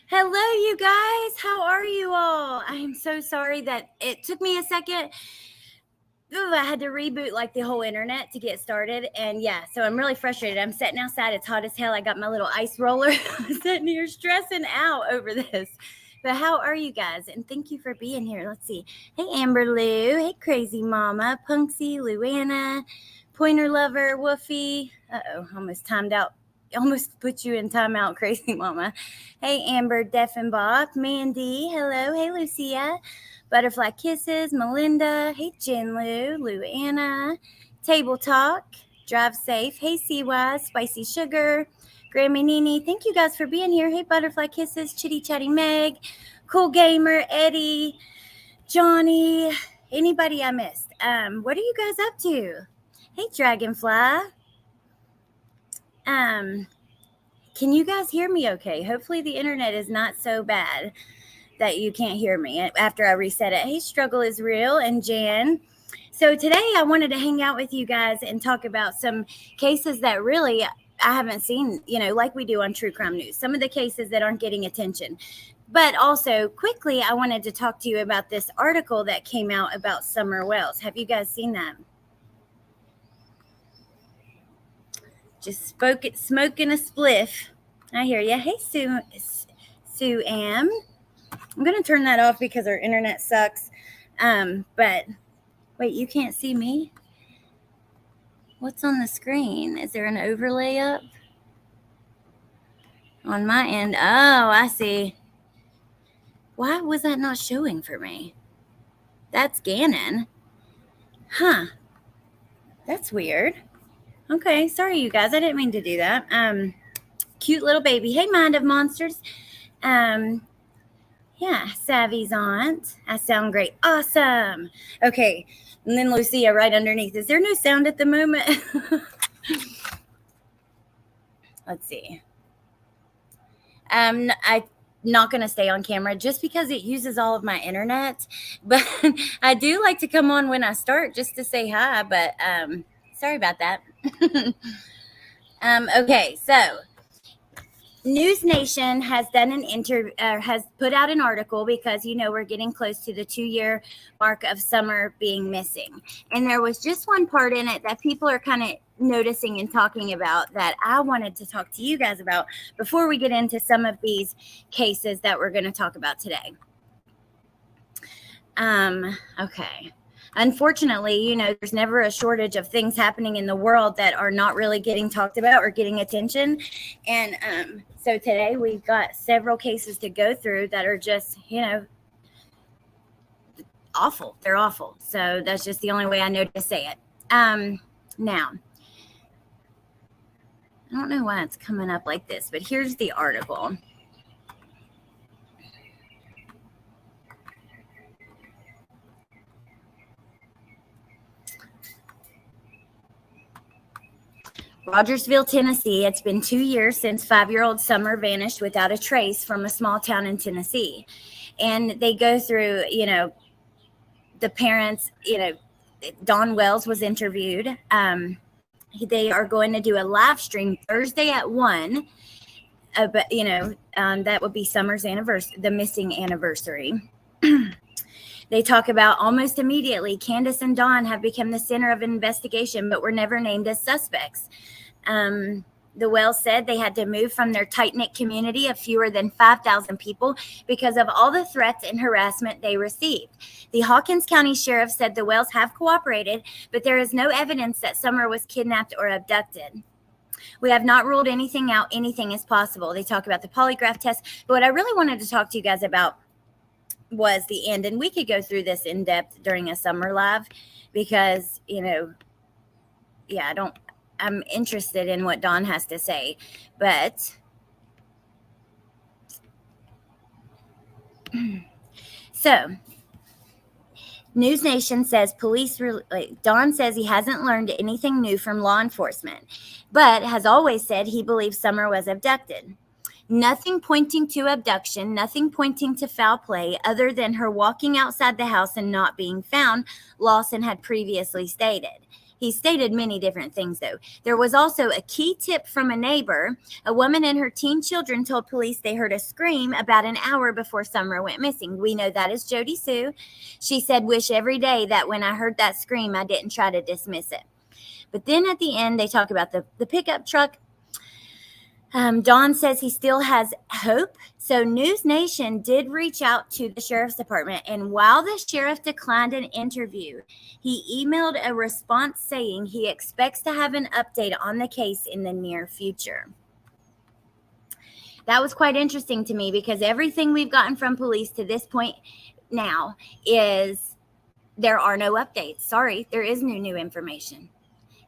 Hello, you guys. How are you all? I am so sorry that it took me a second. Ooh, I had to reboot like the whole internet to get started. And yeah, so I'm really frustrated. I'm sitting outside. It's hot as hell. I got my little ice roller. I'm sitting here stressing out over this. But how are you guys? And thank you for being here. Let's see. Hey, Amber Lou. Hey, Crazy Mama. Punksy, Luana, Pointer Lover, Woofy. Uh-oh, almost timed out. Almost put you in timeout, Crazy Mama. Hey, Amber, Deffenbach, Mandy. Hello. Hey, Lucia. Butterfly Kisses, Melinda. Hey, Jinlu, Luana. Table Talk, Drive Safe. Hey, CY, Spicy Sugar, Grammy Nini. Thank you guys for being here. Hey, Butterfly Kisses, Chitty Chatty Meg, Cool Gamer, Eddie, Johnny. Anybody I missed? What are you guys up to? Hey, Dragonfly. Can you guys hear me okay? Hopefully the internet is not so bad that you can't hear me after I reset it. Hey, Struggle is Real and Jan. So today I wanted to hang out with you guys and talk about some cases that really I haven't seen, like we do on True Crime News, some of the cases that aren't getting attention. But also, quickly, I wanted to talk to you about this article that came out about Summer Wells. Have you guys seen that? Just smoking a spliff. I hear you. Hey, Sue Am. I'm going to turn that off because our internet sucks. But wait, you can't see me? What's on the screen? Is there an overlay up? On my end. Oh, I see. Why was that not showing for me? That's Gannon. Huh. That's weird. Okay, sorry you guys. I didn't mean to do that. Cute little baby. Hey, Mind of Monsters. Yeah, Savvy's aunt. I sound great. Awesome. Okay. And then Lucia right underneath. Is there no sound at the moment? Let's see. I'm not going to stay on camera just because it uses all of my internet. But I do like to come on when I start just to say hi. But sorry about that. Okay, so News Nation has done has put out an article because we're getting close to the 2-year mark of Summer being missing, and there was just one part in it that people are kind of noticing and talking about that I wanted to talk to you guys about before we get into some of these cases that we're going to talk about today. Okay. Unfortunately, there's never a shortage of things happening in the world that are not really getting talked about or getting attention. And so today we've got several cases to go through that are just, awful. They're awful. So that's just the only way I know to say it. Now, I don't know why it's coming up like this, but here's the article. Rogersville, Tennessee. It's been 2 years since 5-year-old Summer vanished without a trace from a small town in Tennessee. And they go through, the parents, Dawn Wells was interviewed. They are going to do a live stream Thursday at 1. But, that would be Summer's anniversary, the missing anniversary. They talk about almost immediately, Candace and Dawn have become the center of an investigation, but were never named as suspects. The Wells said they had to move from their tight-knit community of fewer than 5,000 people because of all the threats and harassment they received. The Hawkins County Sheriff said the Wells have cooperated, but there is no evidence that Summer was kidnapped or abducted. We have not ruled anything out. Anything is possible. They talk about the polygraph test. But what I really wanted to talk to you guys about was the end. And we could go through this in depth during a Summer Live because, I'm interested in what Dawn has to say. But so News Nation says Dawn says he hasn't learned anything new from law enforcement, but has always said he believes Summer was abducted. Nothing pointing to abduction, nothing pointing to foul play other than her walking outside the house and not being found, Lawson had previously stated. He stated many different things, though. There was also a key tip from a neighbor. A woman and her teen children told police they heard a scream about an hour before Summer went missing. We know that is Jody Sue. She said, "Wish every day that when I heard that scream, I didn't try to dismiss it." But then at the end, they talk about the pickup truck. Don says he still has hope. So News Nation did reach out to the sheriff's department, and while the sheriff declined an interview, he emailed a response saying he expects to have an update on the case in the near future. That was quite interesting to me because everything we've gotten from police to this point now is there are no updates. Sorry, there is no new information.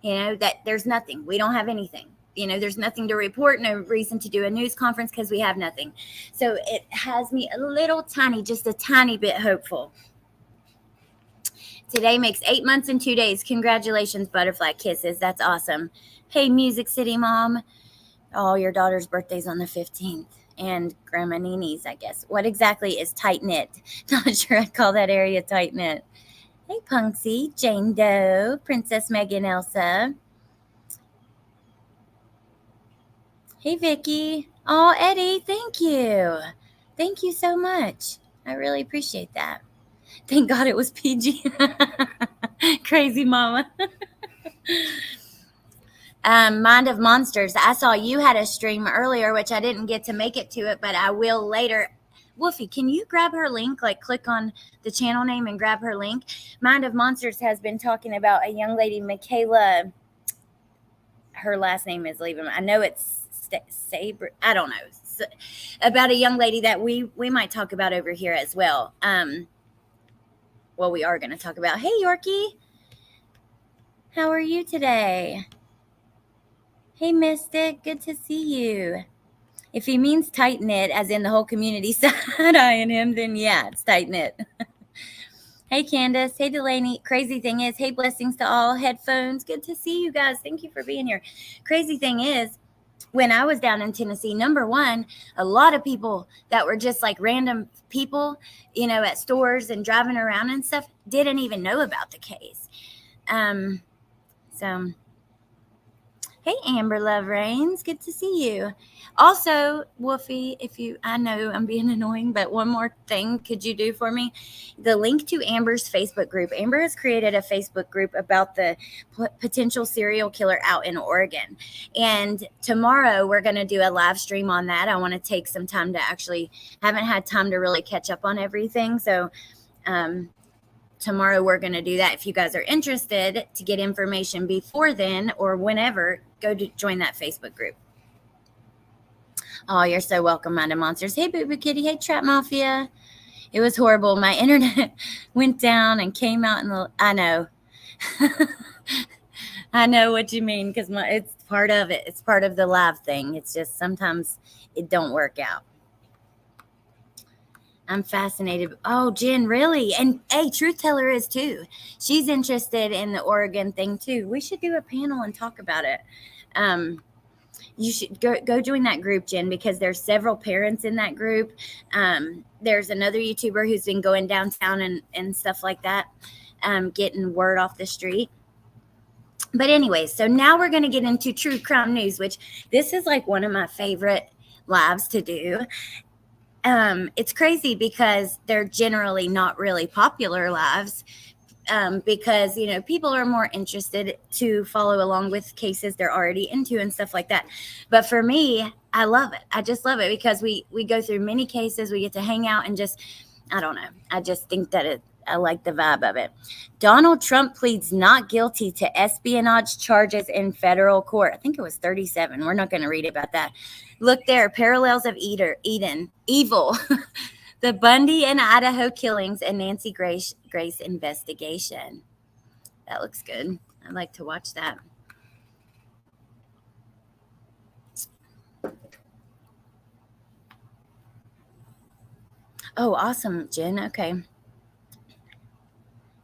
That there's nothing. We don't have anything. There's nothing to report, no reason to do a news conference because we have nothing. So it has me a little tiny, just a tiny bit hopeful. Today makes 8 months and 2 days. Congratulations, Butterfly Kisses. That's awesome. Hey, Music City Mom. Oh, your daughter's birthday's on the 15th. And Grandma Nini's, I guess. What exactly is tight knit? Not sure I'd call that area tight knit. Hey, Punksy, Jane Doe, Princess Megan Elsa. Hey, Vicky. Oh, Eddie, thank you. Thank you so much. I really appreciate that. Thank God it was PG. Crazy mama. Mind of Monsters. I saw you had a stream earlier, which I didn't get to make it to it, but I will later. Wolfie, can you grab her link? Like click on the channel name and grab her link. Mind of Monsters has been talking about a young lady, Michaela. Her last name is leaving. I know it's Saber. I don't know. About a young lady that we might talk about over here as well. Well, we are going to talk about. Hey, Yorkie. How are you today? Hey, Mystic. Good to see you. If he means tight knit, as in the whole community side-eyeing him, then yeah, it's tight knit. Hey, Candace. Hey, Delaney. Crazy thing is, hey, blessings to all. Headphones. Good to see you guys. Thank you for being here. Crazy thing is, when I was down in Tennessee, number one, a lot of people that were just like random people, at stores and driving around and stuff, didn't even know about the case. So, hey, Amber Love Reigns, good to see you. Also, Wolfie, I know I'm being annoying, but one more thing could you do for me? The link to Amber's Facebook group. Amber has created a Facebook group about the potential serial killer out in Oregon. And tomorrow we're going to do a live stream on that. I want to take some time to haven't had time to really catch up on everything. So, tomorrow we're going to do that. If you guys are interested to get information before then or whenever, go to join that Facebook group. Oh, you're so welcome, Mind of Monsters. Hey, Boo Boo Kitty. Hey, Trap Mafia. It was horrible. My internet went down and came out I know. I know what you mean because it's part of it. It's part of the live thing. It's just sometimes it don't work out. I'm fascinated. Oh, Jen, really? And hey, Truth Teller is too. She's interested in the Oregon thing too. We should do a panel and talk about it. You should go join that group, Jen, because there's several parents in that group. There's another YouTuber who's been going downtown and stuff like that, getting word off the street. But anyway, so now we're going to get into true crime news, which this is like one of my favorite lives to do. It's crazy because they're generally not really popular lives. Because, people are more interested to follow along with cases they're already into and stuff like that. But for me, I love it. I just love it because we go through many cases. We get to hang out and just, I don't know. I just think that I like the vibe of it. Donald Trump pleads not guilty to espionage charges in federal court. I think it was 37. We're not going to read about that. Look there, parallels of evil. The Bundy and Idaho killings and Nancy Grace investigation. That looks good. I'd like to watch that. Oh, awesome, Jen. Okay.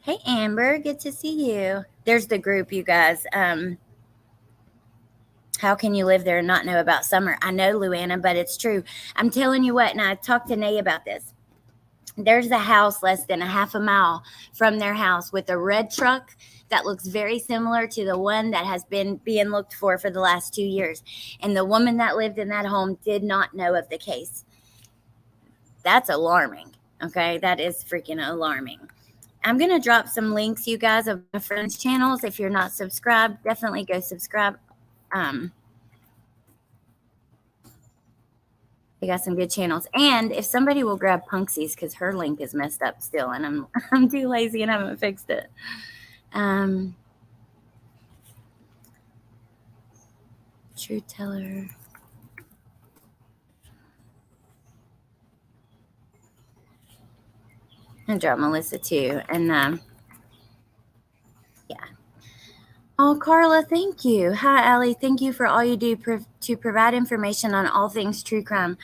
Hey, Amber. Good to see you. There's the group, you guys. How can you live there and not know about Summer? I know, Luana, but it's true. I'm telling you what, and I talked to Nay about this. There's a house less than a half a mile from their house with a red truck that looks very similar to the one that has been being looked for the last 2 years. And the woman that lived in that home did not know of the case. That's alarming. Okay, that is freaking alarming. I'm going to drop some links, you guys, of my friends' channels. If you're not subscribed, definitely go subscribe. They got some good channels. And if somebody will grab Punksies, because her link is messed up still, and I'm too lazy and haven't fixed it. True Teller. And drop Melissa too. And yeah. Oh, Carla, thank you. Hi, Allie. Thank you for all you do to provide information on all things true crime.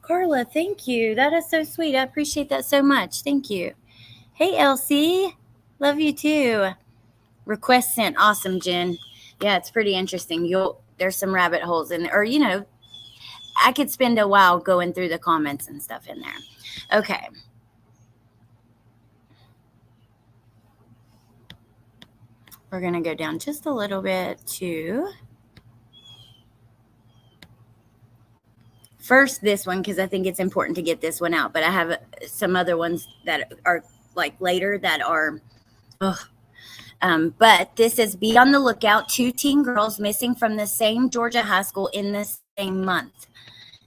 Carla, thank you. That is so sweet. I appreciate that so much. Thank you. Hey, Elsie. Love you too. Request sent. Awesome, Jen. Yeah, it's pretty interesting. There's some rabbit holes in there. Or, I could spend a while going through the comments and stuff in there. Okay. We're going to go down just a little bit to first this one, because I think it's important to get this one out. But I have some other ones that are like later that are, but this is be on the lookout. 2 teen girls missing from the same Georgia high school in the same month.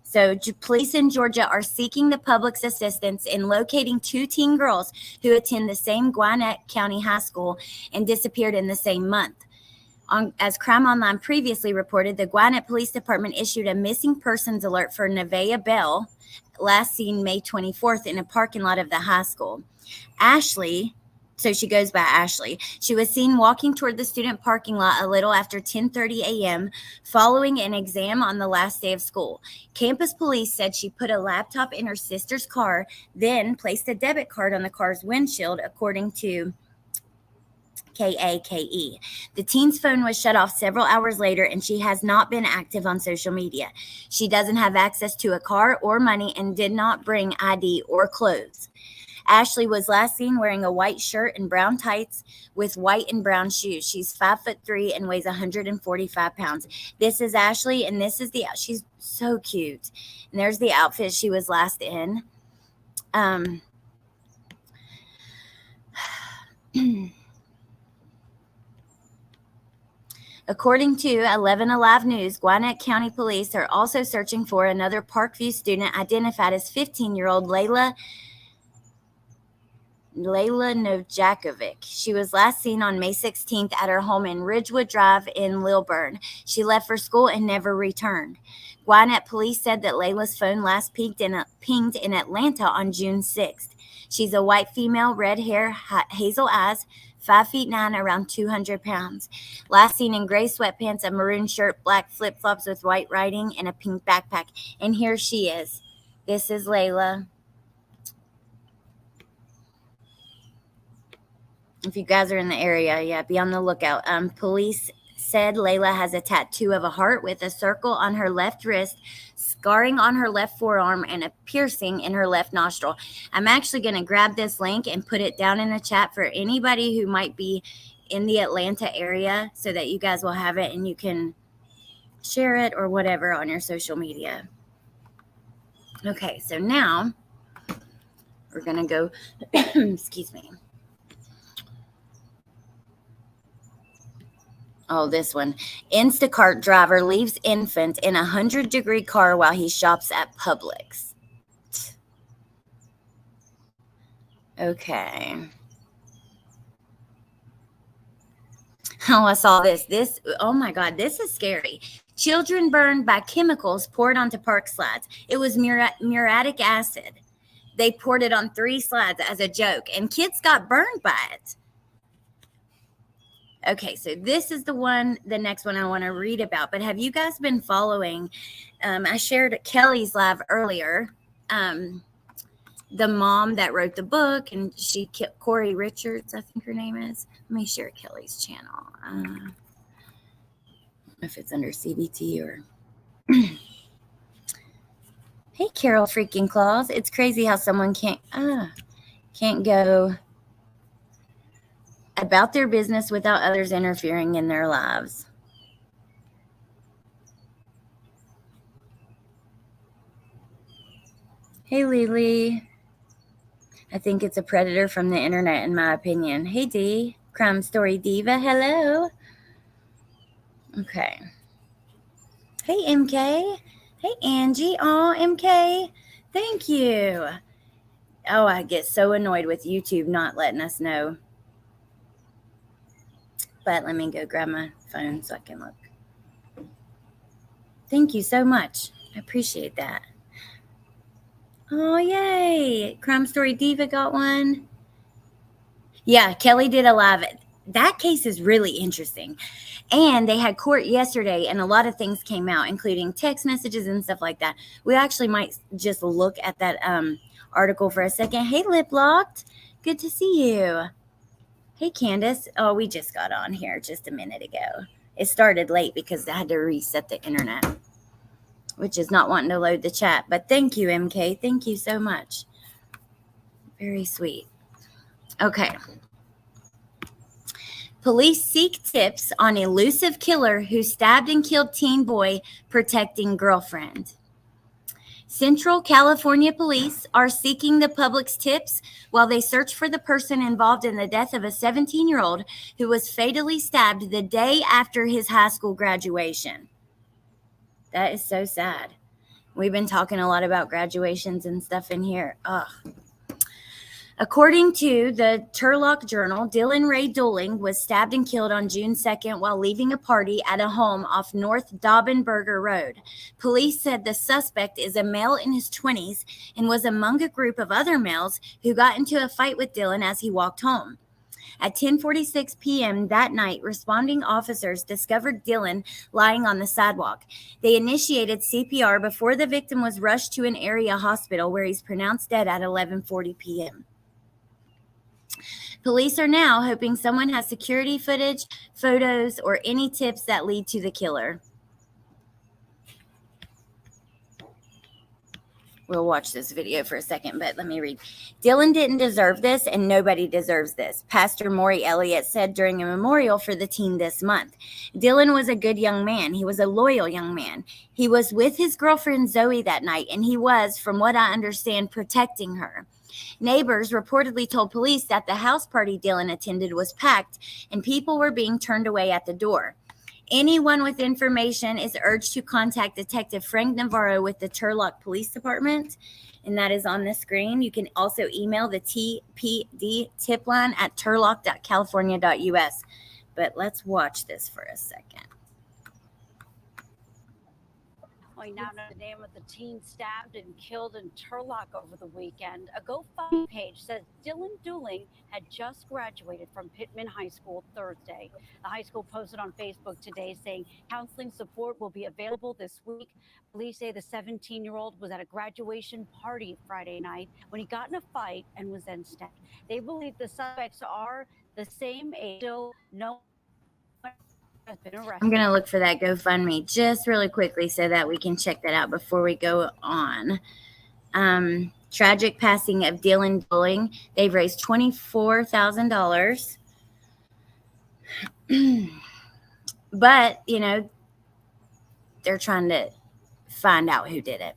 So police in Georgia are seeking the public's assistance in locating 2 teen girls who attend the same Gwinnett County High School and disappeared in the same month. As Crime Online previously reported, the Gwinnett Police Department issued a missing persons alert for Nevaeh Bell, last seen May 24th in a parking lot of the high school. Ashley, so she goes by Ashley, she was seen walking toward the student parking lot a little after 10:30 a.m. following an exam on the last day of school. Campus police said she put a laptop in her sister's car, then placed a debit card on the car's windshield, according to KAKE. The teen's phone was shut off several hours later, and she has not been active on social media. She doesn't have access to a car or money and did not bring ID or clothes. Ashley was last seen wearing a white shirt and brown tights with white and brown shoes. She's 5'3" and weighs 145 pounds. This is Ashley, and she's so cute. And there's the outfit she was last in. According to 11 Alive News, Gwinnett County Police are also searching for another Parkview student identified as 15-year-old Layla Nojakovic. She was last seen on May 16th at her home in Ridgewood Drive in Lilburn. She left for school and never returned. Gwinnett police said that Layla's phone last pinged in Atlanta on June 6th. She's a white female, red hair, hazel eyes, 5'9", around 200 pounds. Last seen in gray sweatpants, a maroon shirt, black flip-flops with white writing, and a pink backpack. And here she is. This is Layla. If you guys are in the area, yeah, be on the lookout. Police said Layla has a tattoo of a heart with a circle on her left wrist, scarring on her left forearm, and a piercing in her left nostril. I'm actually going to grab this link and put it down in the chat for anybody who might be in the Atlanta area so that you guys will have it and you can share it or whatever on your social media. Okay, so now we're going to go, excuse me. Oh, this one. Instacart driver leaves infant in 100-degree car while he shops at Publix. Okay. Oh, I saw this. Oh my God, this is scary. Children burned by chemicals poured onto park slides. It was muriatic acid. They poured it on 3 slides as a joke, and kids got burned by it. Okay, so this is the next one I want to read about. But have you guys been following? I shared Kelly's live earlier. The mom that wrote the book, and she killed Corey Richards, I think her name is. Let me share Kelly's channel. I don't know if it's under CBT or. Hey, Carol freaking Claus. It's crazy how someone can't. can't go about their business without others interfering in their lives. Hey, Lily. I think it's a predator from the internet, in my opinion. Hey, Dee. Crime Story Diva. Hello. Okay. Hey, MK. Hey, Angie. Oh, MK. Thank you. Oh, I get so annoyed with YouTube not letting us know. But let me go grab my phone so I can look. Thank you so much. I appreciate that. Oh, yay. Crime Story Diva got one. Yeah, Kelly did a live. That case is really interesting. And they had court yesterday, and a lot of things came out, including text messages and stuff like that. We actually might just look at that article for a second. Hey, Lip Locked. Good to see you. Hey, Candace. Oh, we just got on here just a minute ago. It started late because I had to reset the internet, which is not wanting to load the chat. But thank you, MK. Thank you so much. Very sweet. Okay. Police seek tips on elusive killer who stabbed and killed teen boy protecting girlfriend. Central California police are seeking the public's tips while they search for the person involved in the death of a 17-year-old who was fatally stabbed the day after his high school graduation. That is so sad. We've been talking a lot about graduations and stuff in here. Ugh. According to the Turlock Journal, Dylan Ray Dooling was stabbed and killed on June 2nd while leaving a party at a home off North Daubenberger Road. Police said the suspect is a male in his 20s and was among a group of other males who got into a fight with Dylan as he walked home. At 10:46 p.m. that night, responding officers discovered Dylan lying on the sidewalk. They initiated CPR before the victim was rushed to an area hospital where he's pronounced dead at 11:40 p.m. Police are now hoping someone has security footage, photos, or any tips that lead to the killer. We'll watch this video for a second, but let me read. Dylan didn't deserve this, and nobody deserves this, Pastor Maury Elliott said during a memorial for the teen this month. Dylan was a good young man. He was a loyal young man. He was with his girlfriend Zoe that night, and he was, from what I understand, protecting her. Neighbors reportedly told police that the house party Dylan attended was packed, and people were being turned away at the door. Anyone with information is urged to contact Detective Frank Navarro with the Turlock Police Department, and that is on the screen. You can also email the TPD tip line at turlock.california.us. But let's watch this for a second. We now know the name of the teen stabbed and killed in Turlock over the weekend. A GoFundMe page says Dylan Dooling had just graduated from Pittman High School Thursday. The high school posted on Facebook today saying counseling support will be available this week. Police say the 17-year-old was at a graduation party Friday night when he got in a fight and was then stabbed. They believe the suspects are the same age. Still no has been arrested. I'm going to look for that GoFundMe just really quickly so that we can check that out before we go on. Tragic passing of Dylan Dooling. They've raised $24,000. But, you know, they're trying to find out who did it.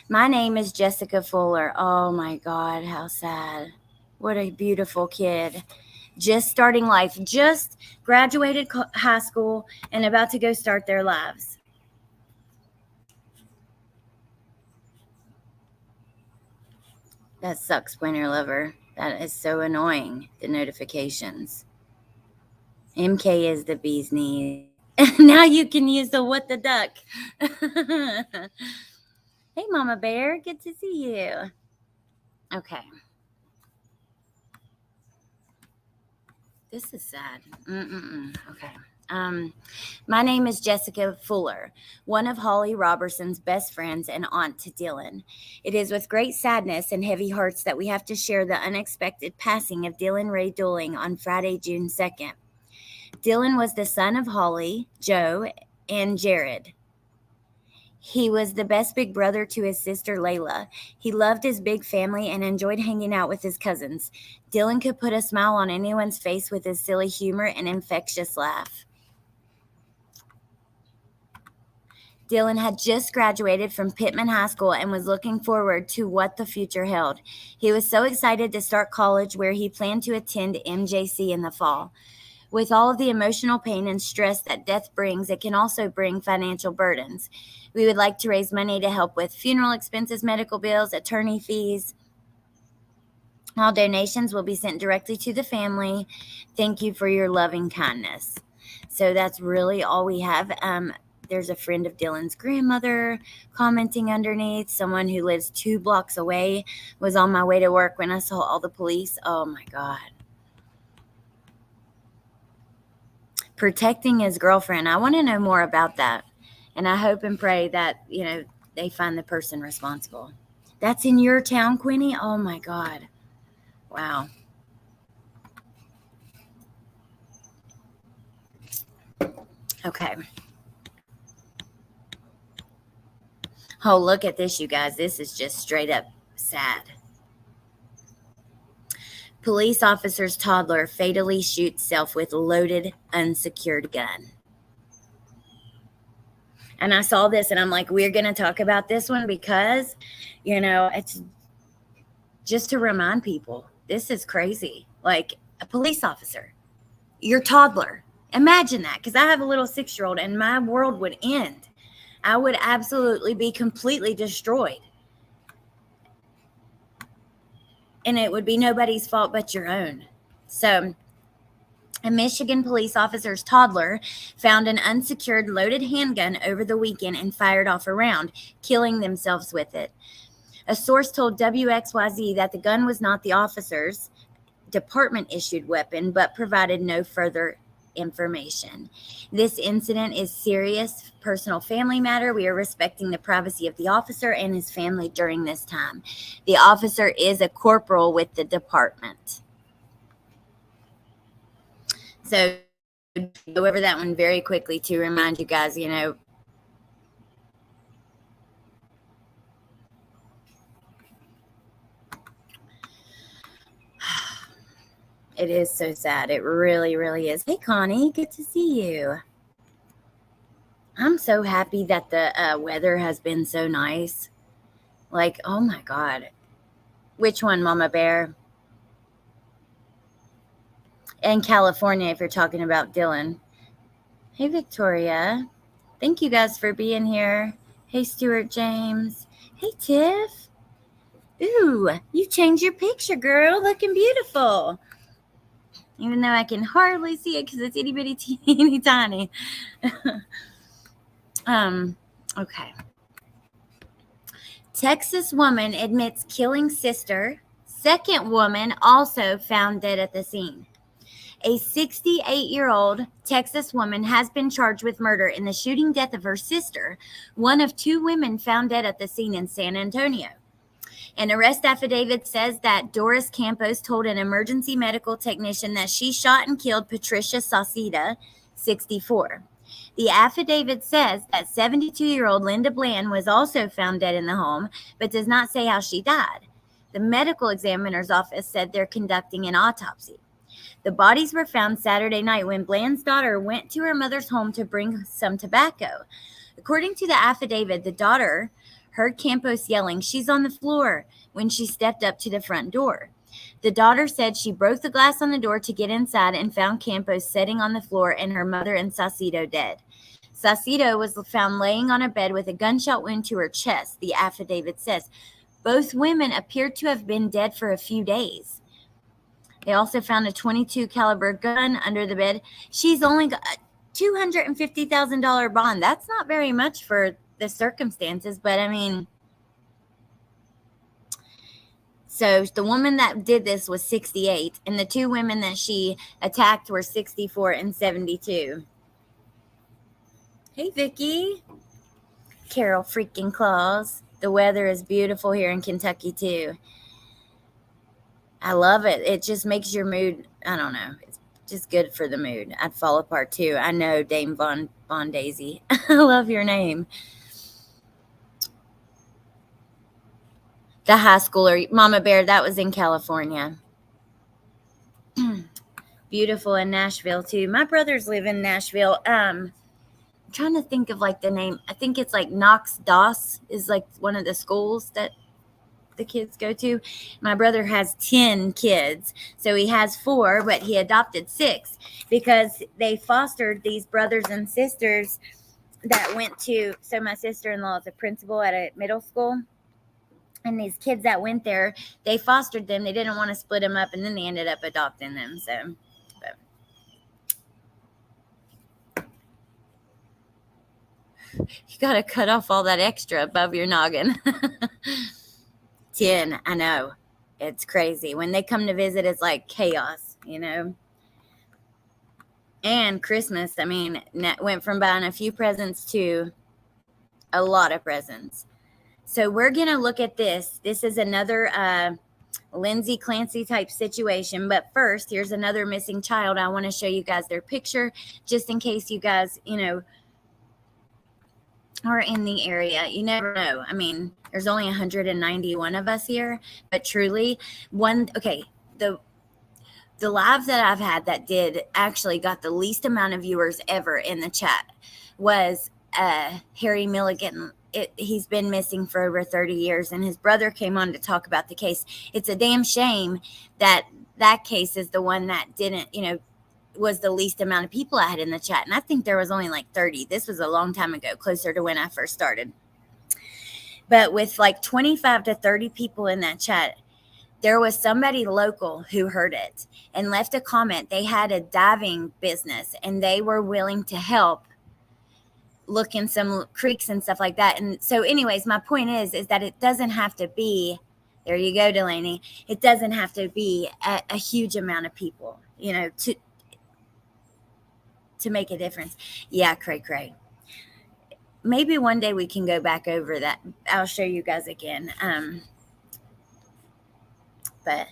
My name is Jessica Fuller. Oh, my God, how sad. What a beautiful kid. Just starting life, just graduated high school and about to go start their lives. That sucks, Winter Lover. That is so annoying, the notifications. MK is the bee's knees. Now you can use the what the duck. Hey, Mama Bear. Good to see you. Okay. This is sad. Okay. My name is Jessica Fuller, one of Holly Robertson's best friends and aunt to Dylan. It is with great sadness and heavy hearts that we have to share the unexpected passing of Dylan Ray Dooling on Friday, June 2nd. Dylan was the son of Holly, Joe, and Jared. He was the best big brother to his sister Layla. He loved his big family and enjoyed hanging out with his cousins. Dylan could put a smile on anyone's face with his silly humor and infectious laugh. Dylan had just graduated from Pittman High School and was looking forward to what the future held. He was so excited to start college, where he planned to attend MJC in the fall. With all of the emotional pain and stress that death brings, it can also bring financial burdens. We would like to raise money to help with funeral expenses, medical bills, attorney fees. All donations will be sent directly to the family. Thank you for your loving kindness. So that's really all we have. There's a friend of Dylan's grandmother commenting underneath. Someone who lives 2 blocks away was on my way to work when I saw all the police. Oh my God. Protecting his girlfriend. I want to know more about that. And I hope and pray that, they find the person responsible. That's in your town, Quinny? Oh my God. Wow. Okay. Oh, look at this, you guys. This is just straight up sad. Police officer's toddler fatally shoots self with loaded, unsecured gun. And I saw this and I'm like, we're going to talk about this one because, it's just to remind people, this is crazy. Like a police officer, your toddler. Imagine that, because I have a little 6-year-old and my world would end. I would absolutely be completely destroyed. And it would be nobody's fault but your own. So, a Michigan police officer's toddler found an unsecured loaded handgun over the weekend and fired off a round, killing themselves with it. A source told WXYZ that the gun was not the officer's department-issued weapon, but provided no further information. This incident is serious personal family matter. We are respecting the privacy of the officer and his family during this time. The officer is a corporal with the department. So go over that one very quickly to remind you guys, it is so sad. It really, really is. Hey, Connie, good to see you. I'm so happy that the weather has been so nice. Like, oh my God. Which one, Mama Bear? In California, if you're talking about Dylan. Hey, Victoria. Thank you guys for being here. Hey, Stuart James. Hey, Tiff. Ooh, you changed your picture, girl. Looking beautiful. Even though I can hardly see it because it's itty bitty teeny tiny. Okay. Texas woman admits killing sister. Second woman also found dead at the scene. A 68-year-old Texas woman has been charged with murder in the shooting death of her sister, one of 2 women found dead at the scene in San Antonio. An arrest affidavit says that Doris Campos told an emergency medical technician that she shot and killed Patricia Sauceda, 64. The affidavit says that 72-year-old Linda Bland was also found dead in the home, but does not say how she died. The medical examiner's office said they're conducting an autopsy. The bodies were found Saturday night when Bland's daughter went to her mother's home to bring some tobacco. According to the affidavit, the daughter heard Campos yelling, "She's on the floor," when she stepped up to the front door. The daughter said she broke the glass on the door to get inside and found Campos sitting on the floor and her mother and Saucedo dead. Saucedo was found laying on a bed with a gunshot wound to her chest, the affidavit says. Both women appeared to have been dead for a few days. They also found a .22 caliber gun under the bed. She's only got a $250,000 bond. That's not very much for the circumstances, but I mean, so the woman that did this was 68, and the 2 women that she attacked were 64 and 72. Hey, Vicky. Carol freaking Claus. The weather is beautiful here in Kentucky, too. I love it. It just makes your mood, I don't know, it's just good for the mood. I'd fall apart, too. I know, Dame Von Daisy. I love your name. The high schooler, Mama Bear, that was in California. Beautiful in Nashville too. My brothers live in Nashville. I'm trying to think of like the name. I think it's like Knox Doss is like one of the schools that the kids go to. My brother has 10 kids. So he has 4, but he adopted 6 because they fostered these brothers and sisters that went to, so my sister-in-law is a principal at a middle school. And these kids that went there, they fostered them. They didn't want to split them up, and then they ended up adopting them. So, you got to cut off all that extra above your noggin. 10, I know. It's crazy. When they come to visit, it's like chaos, you know. And Christmas, I mean, went from buying a few presents to a lot of presents. So we're going to look at this. This is another Lindsay Clancy type situation. But first, here's another missing child. I want to show you guys their picture just in case you guys, you know, are in the area. You never know. I mean, there's only 191 of us here, but truly the lives that I've had that did actually got the least amount of viewers ever in the chat was Harry Milligan. He's been missing for over 30 years, and his brother came on to talk about the case. It's a damn shame that case is the one that didn't, you know, was the least amount of people I had in the chat. And I think there was only like 30. This was a long time ago, closer to when I first started. But with like 25 to 30 people in that chat, there was somebody local who heard it and left a comment. They had a diving business and they were willing to help look in some creeks and stuff like that. And so anyways, my point is that it doesn't have to be, there you go, Delaney. It doesn't have to be a huge amount of people, you know, to make a difference. Yeah, cray. Maybe one day we can go back over that. I'll show you guys again. But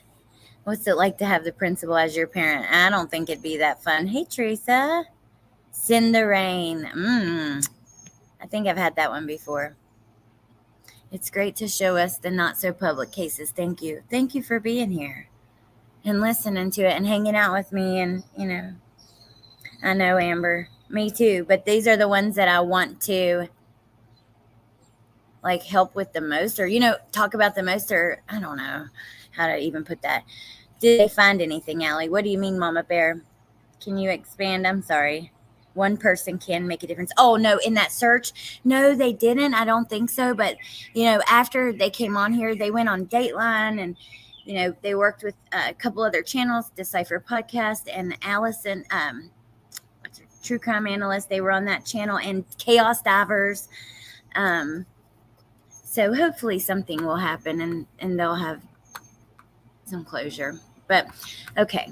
what's it like to have the principal as your parent? I don't think it'd be that fun. Hey, Teresa. Send the rain. I think I've had that one before. It's great to show us the not so public cases. Thank you. Thank you for being here and listening to it and hanging out with me. And, you know, I know, Amber, me too. But these are the ones that I want to like help with the most, or, you know, talk about the most, or I don't know how to even put that. Did they find anything, Allie? What do you mean, Mama Bear? Can you expand? I'm sorry. One person can make a difference. Oh, no, in that search? No, they didn't. I don't think so. But, you know, after they came on here, they went on Dateline and, you know, they worked with a couple other channels, Decipher Podcast and Allison, True Crime Analyst. They were on that channel, and Chaos Divers. So hopefully something will happen and they'll have some closure. But, okay.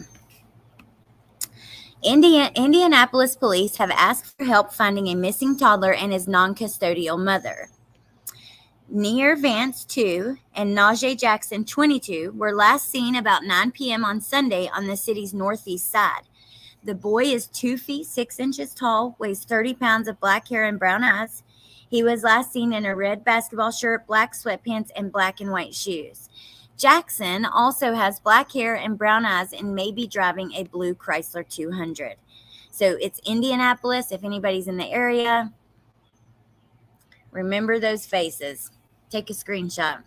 Indianapolis police have asked for help finding a missing toddler and his non-custodial mother. Near Vance, 2, and Najee Jackson, 22, were last seen about 9 p.m. on Sunday on the city's northeast side. The boy is 2 feet 6 inches tall, weighs 30 pounds of black hair and brown eyes. He was last seen in a red basketball shirt, black sweatpants, and black and white shoes. Jackson also has black hair and brown eyes and may be driving a blue Chrysler 200. So it's Indianapolis. If anybody's in the area, remember those faces. Take a screenshot.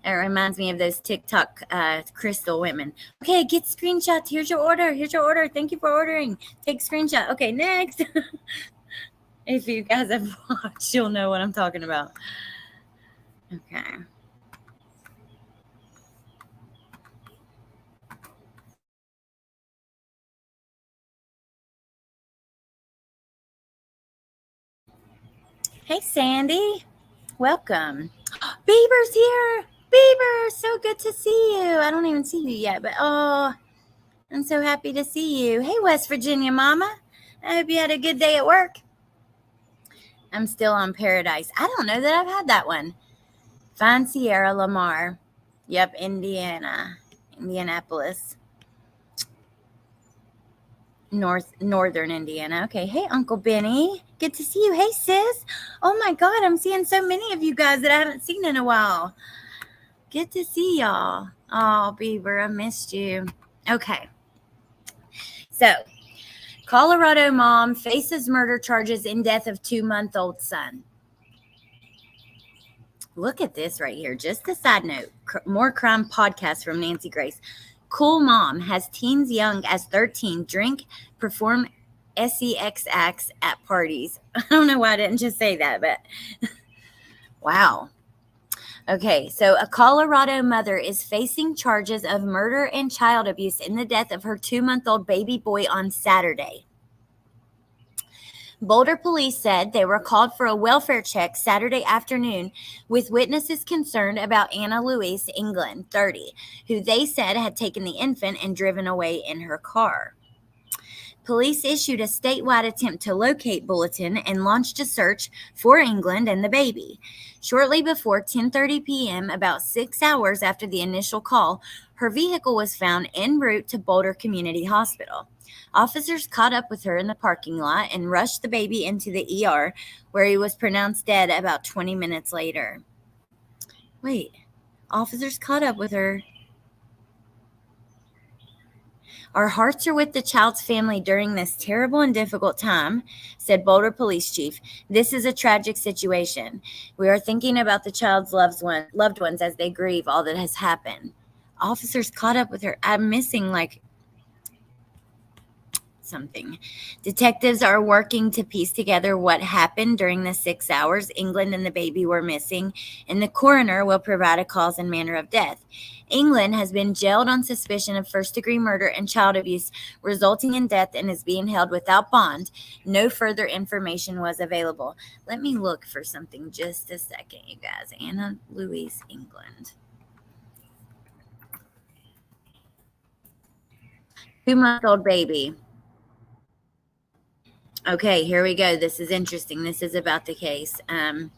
It reminds me of those TikTok crystal women. Okay, get screenshots. Here's your order. Here's your order. Thank you for ordering. Take a screenshot. Okay, next. If you guys have watched, you'll know what I'm talking about. Okay. Hey, Sandy. Welcome. Beaver's here. Beaver, so good to see you. I don't even see you yet, but oh, I'm so happy to see you. Hey, West Virginia Mama. I hope you had a good day at work. I'm still on Paradise. I don't know that I've had that one. Find Sierra Lamar. Yep, Indianapolis. Northern Indiana. Okay. Hey, Uncle Benny. Good to see you. Hey, sis. Oh my God, I'm seeing so many of you guys that I haven't seen in a while. Good to see y'all. Oh, Beaver, I missed you. Okay. So, Colorado mom faces murder charges in death of 2-month-old son. Look at this right here. Just a side note. More crime podcasts from Nancy Grace. Cool mom has teens young as 13 drink, perform sex acts at parties. I don't know why I didn't just say that, but wow. Okay, so a Colorado mother is facing charges of murder and child abuse in the death of her 2-month-old baby boy on Saturday. Boulder police said they were called for a welfare check Saturday afternoon with witnesses concerned about Anna Louise England, 30, who they said had taken the infant and driven away in her car. Police issued a statewide attempt to locate Bulletin and launched a search for England and the baby. Shortly before 10:30 p.m., about 6 hours after the initial call, her vehicle was found en route to Boulder Community Hospital. Officers caught up with her in the parking lot and rushed the baby into the ER, where he was pronounced dead about 20 minutes later. Wait, officers caught up with her. Our hearts are with the child's family during this terrible and difficult time, said Boulder Police Chief. This is a tragic situation. We are thinking about the child's loved ones as they grieve all that has happened. Officers caught up with her. I'm missing something. Detectives are working to piece together what happened during the 6 hours England and the baby were missing, and the coroner will provide a cause and manner of death. England has been jailed on suspicion of first-degree murder and child abuse resulting in death and is being held without bond. No further information was available. Let me look for something just a second, you guys. Anna Louise England. 2-month-old baby. Okay, here we go. This is interesting. This is about the case from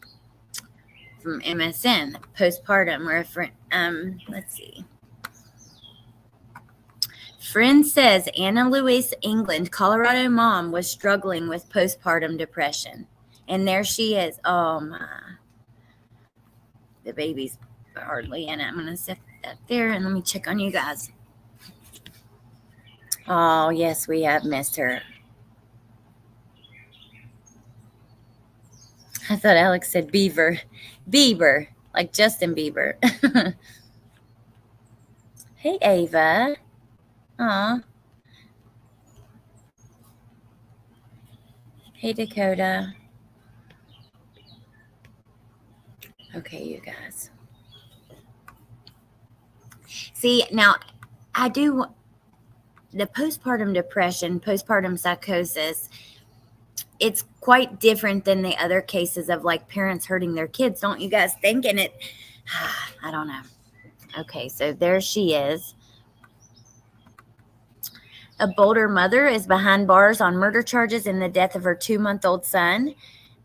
MSN, postpartum reference. Let's see. Friend says Anna Louise England, Colorado mom, was struggling with postpartum depression. And there she is. Oh, my. The baby's hardly in it. I'm going to set that there and let me check on you guys. Oh, yes, we have missed her. I thought Alex said Beaver. Bieber, like Justin Bieber. Hey, Ava. Aw. Hey, Dakota. Okay, you guys. See, now, I do the postpartum depression, postpartum psychosis. It's quite different than the other cases of like parents hurting their kids. Don't you guys think? And I don't know. Okay, so there she is. A Boulder mother is behind bars on murder charges in the death of her 2-month-old son.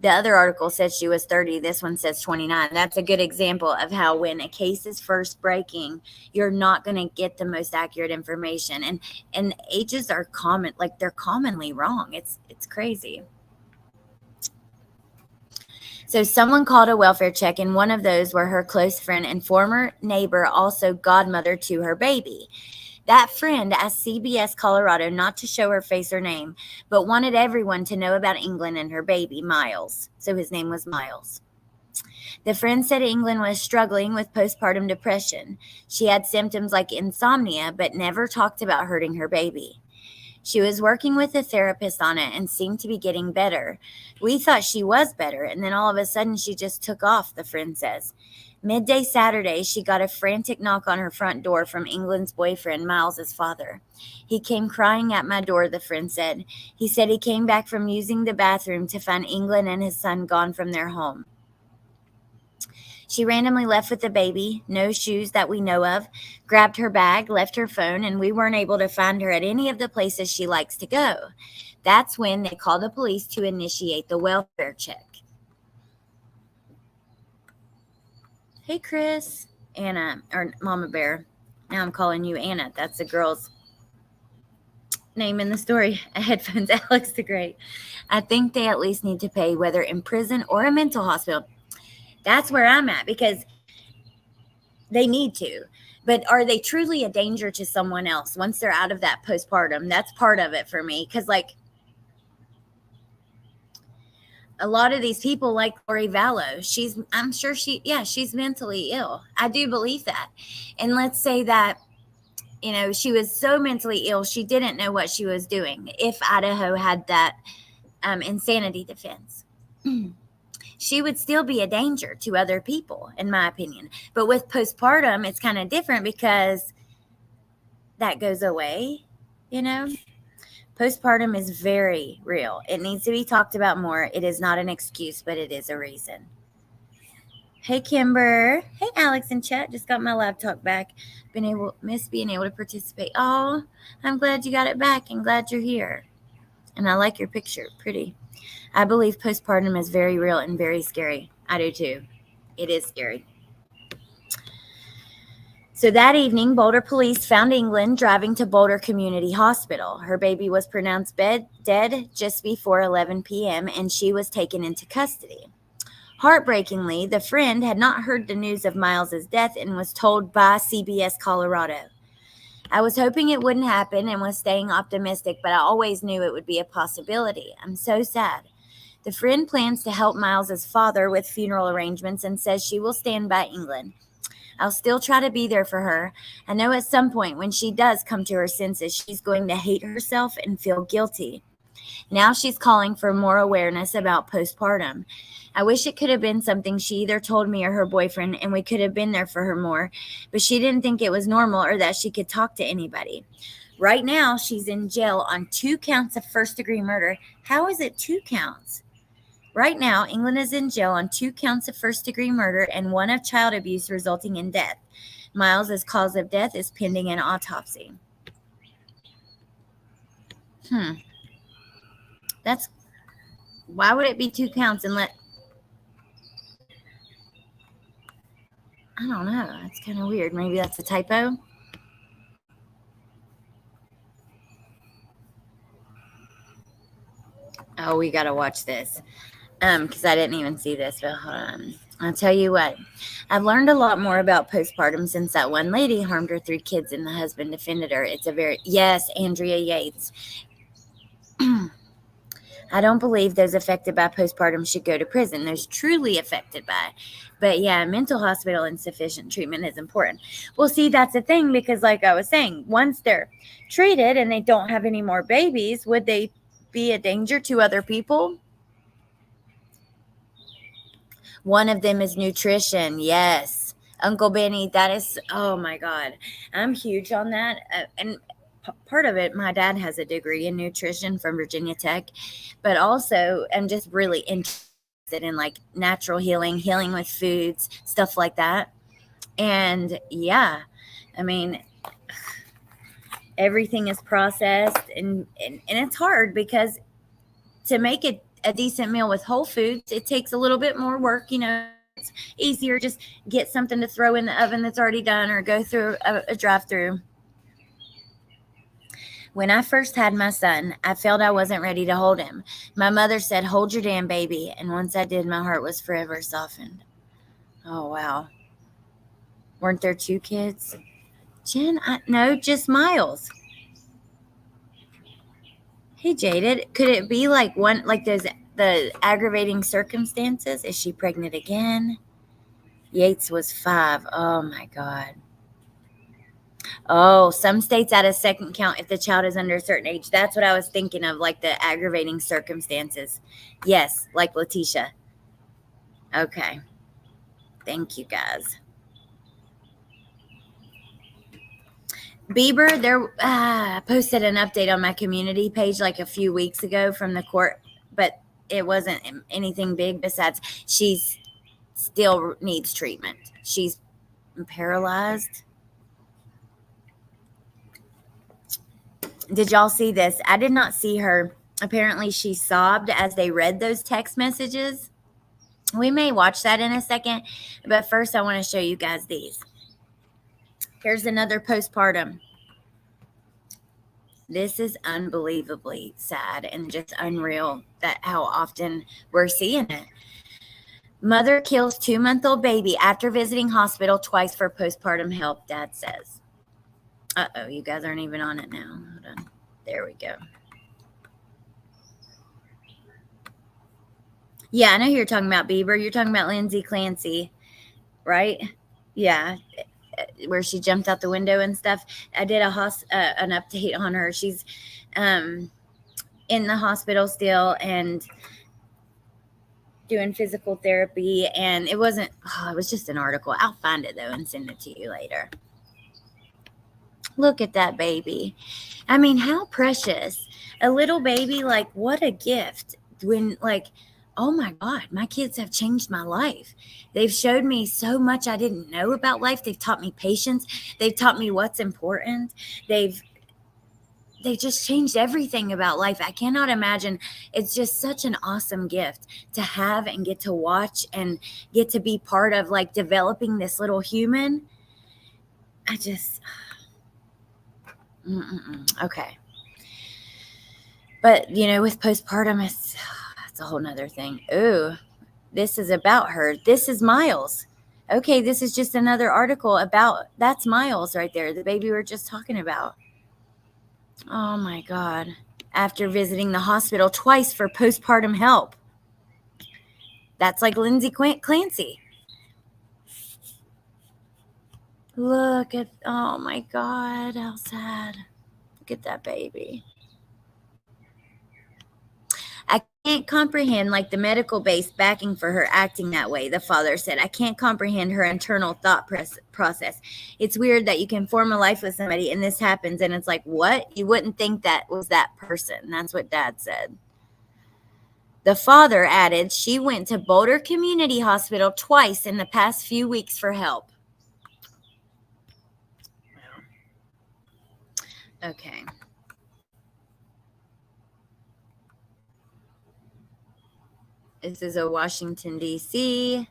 The other article says she was 30. This one says 29. That's a good example of how when a case is first breaking, you're not going to get the most accurate information. And ages are common, like they're commonly wrong. It's crazy. So someone called a welfare check, and one of those were her close friend and former neighbor, also godmother to her baby. That friend asked CBS Colorado not to show her face or name, but wanted everyone to know about England and her baby, Miles. So his name was Miles. The friend said England was struggling with postpartum depression. She had symptoms like insomnia, but never talked about hurting her baby. She was working with a therapist on it and seemed to be getting better. We thought she was better, and then all of a sudden she just took off, the friend says. Midday Saturday, she got a frantic knock on her front door from England's boyfriend, Miles's father. He came crying at my door, the friend said. He said he came back from using the bathroom to find England and his son gone from their home. She randomly left with the baby, no shoes that we know of, grabbed her bag, left her phone, and we weren't able to find her at any of the places she likes to go. That's when they called the police to initiate the welfare check. Hey, Chris. Anna, or Mama Bear. Now I'm calling you Anna. That's the girl's name in the story. Headphones, Alex the Great. I think they at least need to pay, whether in prison or a mental hospital. That's where I'm at, because They need to. But are they truly a danger to someone else once they're out of that postpartum? That's part of it for me. Because, like, a lot of these people, like Lori Vallow, she's mentally ill. I do believe that. And let's say that, she was so mentally ill, she didn't know what she was doing. If Idaho had that insanity defense, she would still be a danger to other people, in my opinion. But with postpartum, it's kind of different because that goes away, Postpartum is very real. It needs to be talked about more. It is not an excuse, but it is a reason. Hey, Kimber. Hey, Alex and Chet. Just got my laptop back. Miss being able to participate. Oh, I'm glad you got it back and glad you're here. And I like your picture. Pretty. I believe postpartum is very real and very scary. I do too. It is scary. So that evening, Boulder police found England driving to Boulder Community Hospital. Her baby was pronounced dead just before 11 p.m., and she was taken into custody. Heartbreakingly, the friend had not heard the news of Miles's death and was told by CBS Colorado. I was hoping it wouldn't happen and was staying optimistic, but I always knew it would be a possibility. I'm so sad. The friend plans to help Miles's father with funeral arrangements and says she will stand by England. I'll still try to be there for her. I know at some point when she does come to her senses, she's going to hate herself and feel guilty. Now she's calling for more awareness about postpartum. I wish it could have been something she either told me or her boyfriend, and we could have been there for her more, but she didn't think it was normal or that she could talk to anybody. Right now, she's in jail on 2 counts of first-degree murder. How is it 2 counts? Right now, England is in jail on 2 counts of first-degree murder and 1 of child abuse resulting in death. Miles's cause of death is pending an autopsy. Why would it be 2 counts and I don't know. That's kind of weird. Maybe that's a typo. Oh, we got to watch this. Because I didn't even see this, but hold on. I'll tell you what. I've learned a lot more about postpartum since that one lady harmed her 3 kids and the husband defended her. Yes, Andrea Yates. I don't believe those affected by postpartum should go to prison. Those truly affected by it. But yeah, mental hospital and sufficient treatment is important. Well, see, that's the thing, because like I was saying, once they're treated and they don't have any more babies, would they be a danger to other people? One of them is nutrition. Yes. Uncle Benny, that is, oh my God. I'm huge on that. And part of it, my dad has a degree in nutrition from Virginia Tech, but also I'm just really interested in like natural healing with foods, stuff like that. And yeah, I mean, everything is processed and it's hard because to make it a decent meal with whole foods, it takes a little bit more work. It's easier just get something to throw in the oven that's already done or go through a drive-through. When I first had my son, I felt I wasn't ready to hold him. My mother said, "Hold your damn baby." And once I did, my heart was forever softened. Oh, wow. Weren't there 2 kids? Jen, no, just Miles. Hey, Jaded, could it be like one, like the aggravating circumstances? Is she pregnant again? Yates was 5. Oh, my God. Oh, some states add a second count if the child is under a certain age. That's what I was thinking of, like the aggravating circumstances. Yes, like Letitia. Okay. Thank you, guys. Bieber, I posted an update on my community page like a few weeks ago from the court, but it wasn't anything big besides she's still needs treatment. She's paralyzed. Did y'all see this? I did not see her. Apparently, she sobbed as they read those text messages. We may watch that in a second, but first I want to show you guys these. Here's another postpartum. This is unbelievably sad and just unreal that how often we're seeing it. Mother kills 2-month-old baby after visiting hospital twice for postpartum help, Dad says. Uh-oh, you guys aren't even on it now. Hold on. There we go. Yeah, I know who you're talking about, Bieber. You're talking about Lindsay Clancy, right? Yeah, where she jumped out the window and stuff. I did an update on her. She's in the hospital still and doing physical therapy, and it was just an article. I'll find it though and send it to you later. Look at that baby. I mean, how precious. A little baby, like, what a gift. When, like, oh my God, my kids have changed my life. They've showed me so much I didn't know about life. They've taught me patience. They've taught me what's important. They just changed everything about life. I cannot imagine. It's just such an awesome gift to have and get to watch and get to be part of, like, developing this little human. I just, okay. But, you know, with postpartum, it's a whole nother thing. Ooh, this is about her. This is Miles. Okay, this is just another article about, that's Miles right there, the baby we were just talking about. Oh my God. After visiting the hospital twice for postpartum help. That's like Lindsay Clancy. Look at, oh my God, how sad. Look at that baby. I can't comprehend, like, the medical base backing for her acting that way, the father said. I can't comprehend her internal thought process. It's weird that you can form a life with somebody and this happens and it's like, what? You wouldn't think that was that person. That's what Dad said. The father added she went to Boulder Community Hospital twice in the past few weeks for help. Okay. This is a Washington, D.C.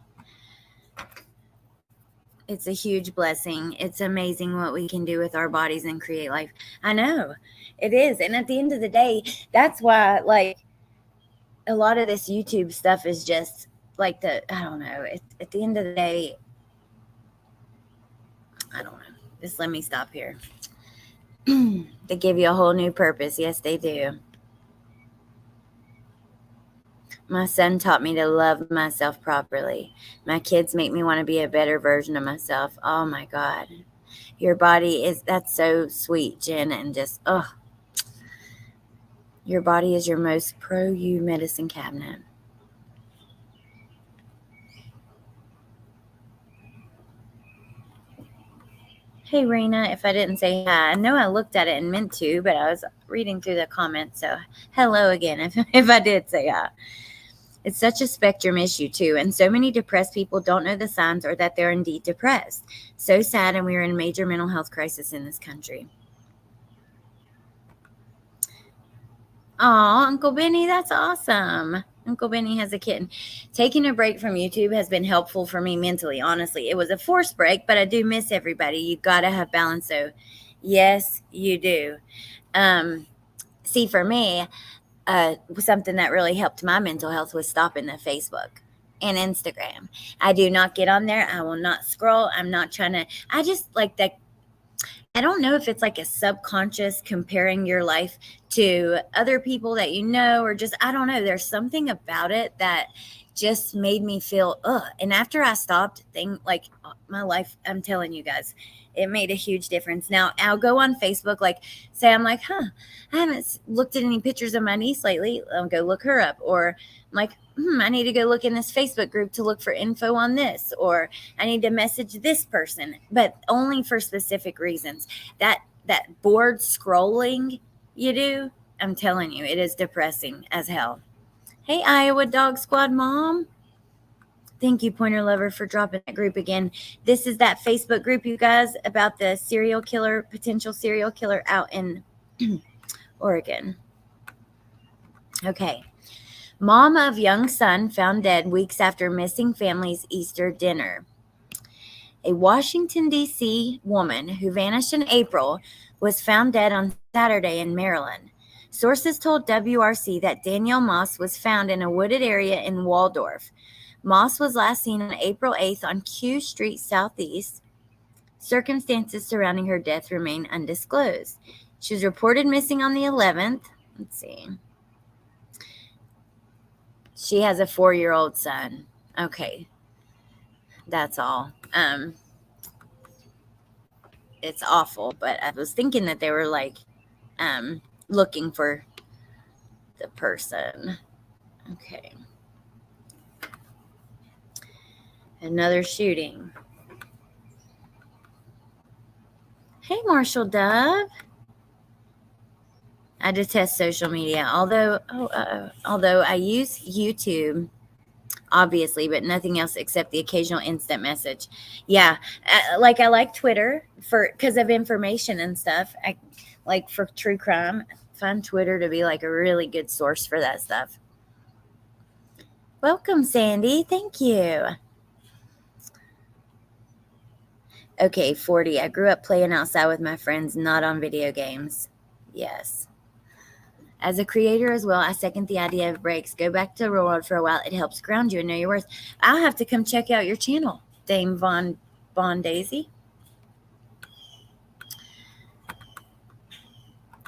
It's a huge blessing. It's amazing what we can do with our bodies and create life. I know it is. And at the end of the day, that's why, like, a lot of this YouTube stuff is just like I don't know. At the end of the day, I don't know. Just let me stop here. They give you a whole new purpose. Yes, they do. My son taught me to love myself properly. My kids make me want to be a better version of myself. Oh my God. Your body that's so sweet, Jen, and just, your body is your most pro-you medicine cabinet. Hey, Raina, if I didn't say hi, I know I looked at it and meant to, but I was reading through the comments, so hello again if I did say hi. It's such a spectrum issue, too, and so many depressed people don't know the signs or that they're indeed depressed. So sad, and we're in a major mental health crisis in this country. Aw, Uncle Benny, that's awesome. Uncle Benny has a kitten. Taking a break from YouTube has been helpful for me mentally, honestly. It was a forced break, but I do miss everybody. You got to have balance, so yes, you do. See, for me, something that really helped my mental health was stopping the Facebook and Instagram. I do not get on there. I will not scroll. I'm not trying to, I just like that. I don't know if it's like a subconscious comparing your life to other people that you know, or just, I don't know. There's something about it that just made me feel, and after I stopped, my life, I'm telling you guys, it made a huge difference. Now, I'll go on Facebook, like, say I'm like, I haven't looked at any pictures of my niece lately. I'll go look her up. Or I'm like, I need to go look in this Facebook group to look for info on this. Or I need to message this person, but only for specific reasons. That bored scrolling you do, I'm telling you, it is depressing as hell. Hey, Iowa Dog Squad Mom. Thank you, Pointer Lover, for dropping that group again. This is that Facebook group, you guys, about the potential serial killer out in Oregon. Okay. Mom of young son found dead weeks after missing family's Easter dinner. A Washington, D.C. woman who vanished in April was found dead on Saturday in Maryland. Sources told WRC that Danielle Moss was found in a wooded area in Waldorf. Moss was last seen on April 8th on Q Street Southeast. Circumstances surrounding her death remain undisclosed. She was reported missing on the 11th. Let's see. She has a 4-year-old son. Okay. That's all. It's awful, but I was thinking that they were like looking for the person. Okay. Another shooting. Hey, Marshall Dove. I detest social media, although I use YouTube, obviously, but nothing else except the occasional instant message. Yeah, I like Twitter because of information and stuff. I like for true crime, find Twitter to be like a really good source for that stuff. Welcome, Sandy. Thank you. Okay, 40. I grew up playing outside with my friends, not on video games. Yes. As a creator as well, I second the idea of breaks. Go back to the real world for a while. It helps ground you and know your worth. I'll have to come check out your channel, Dame Von Daisy.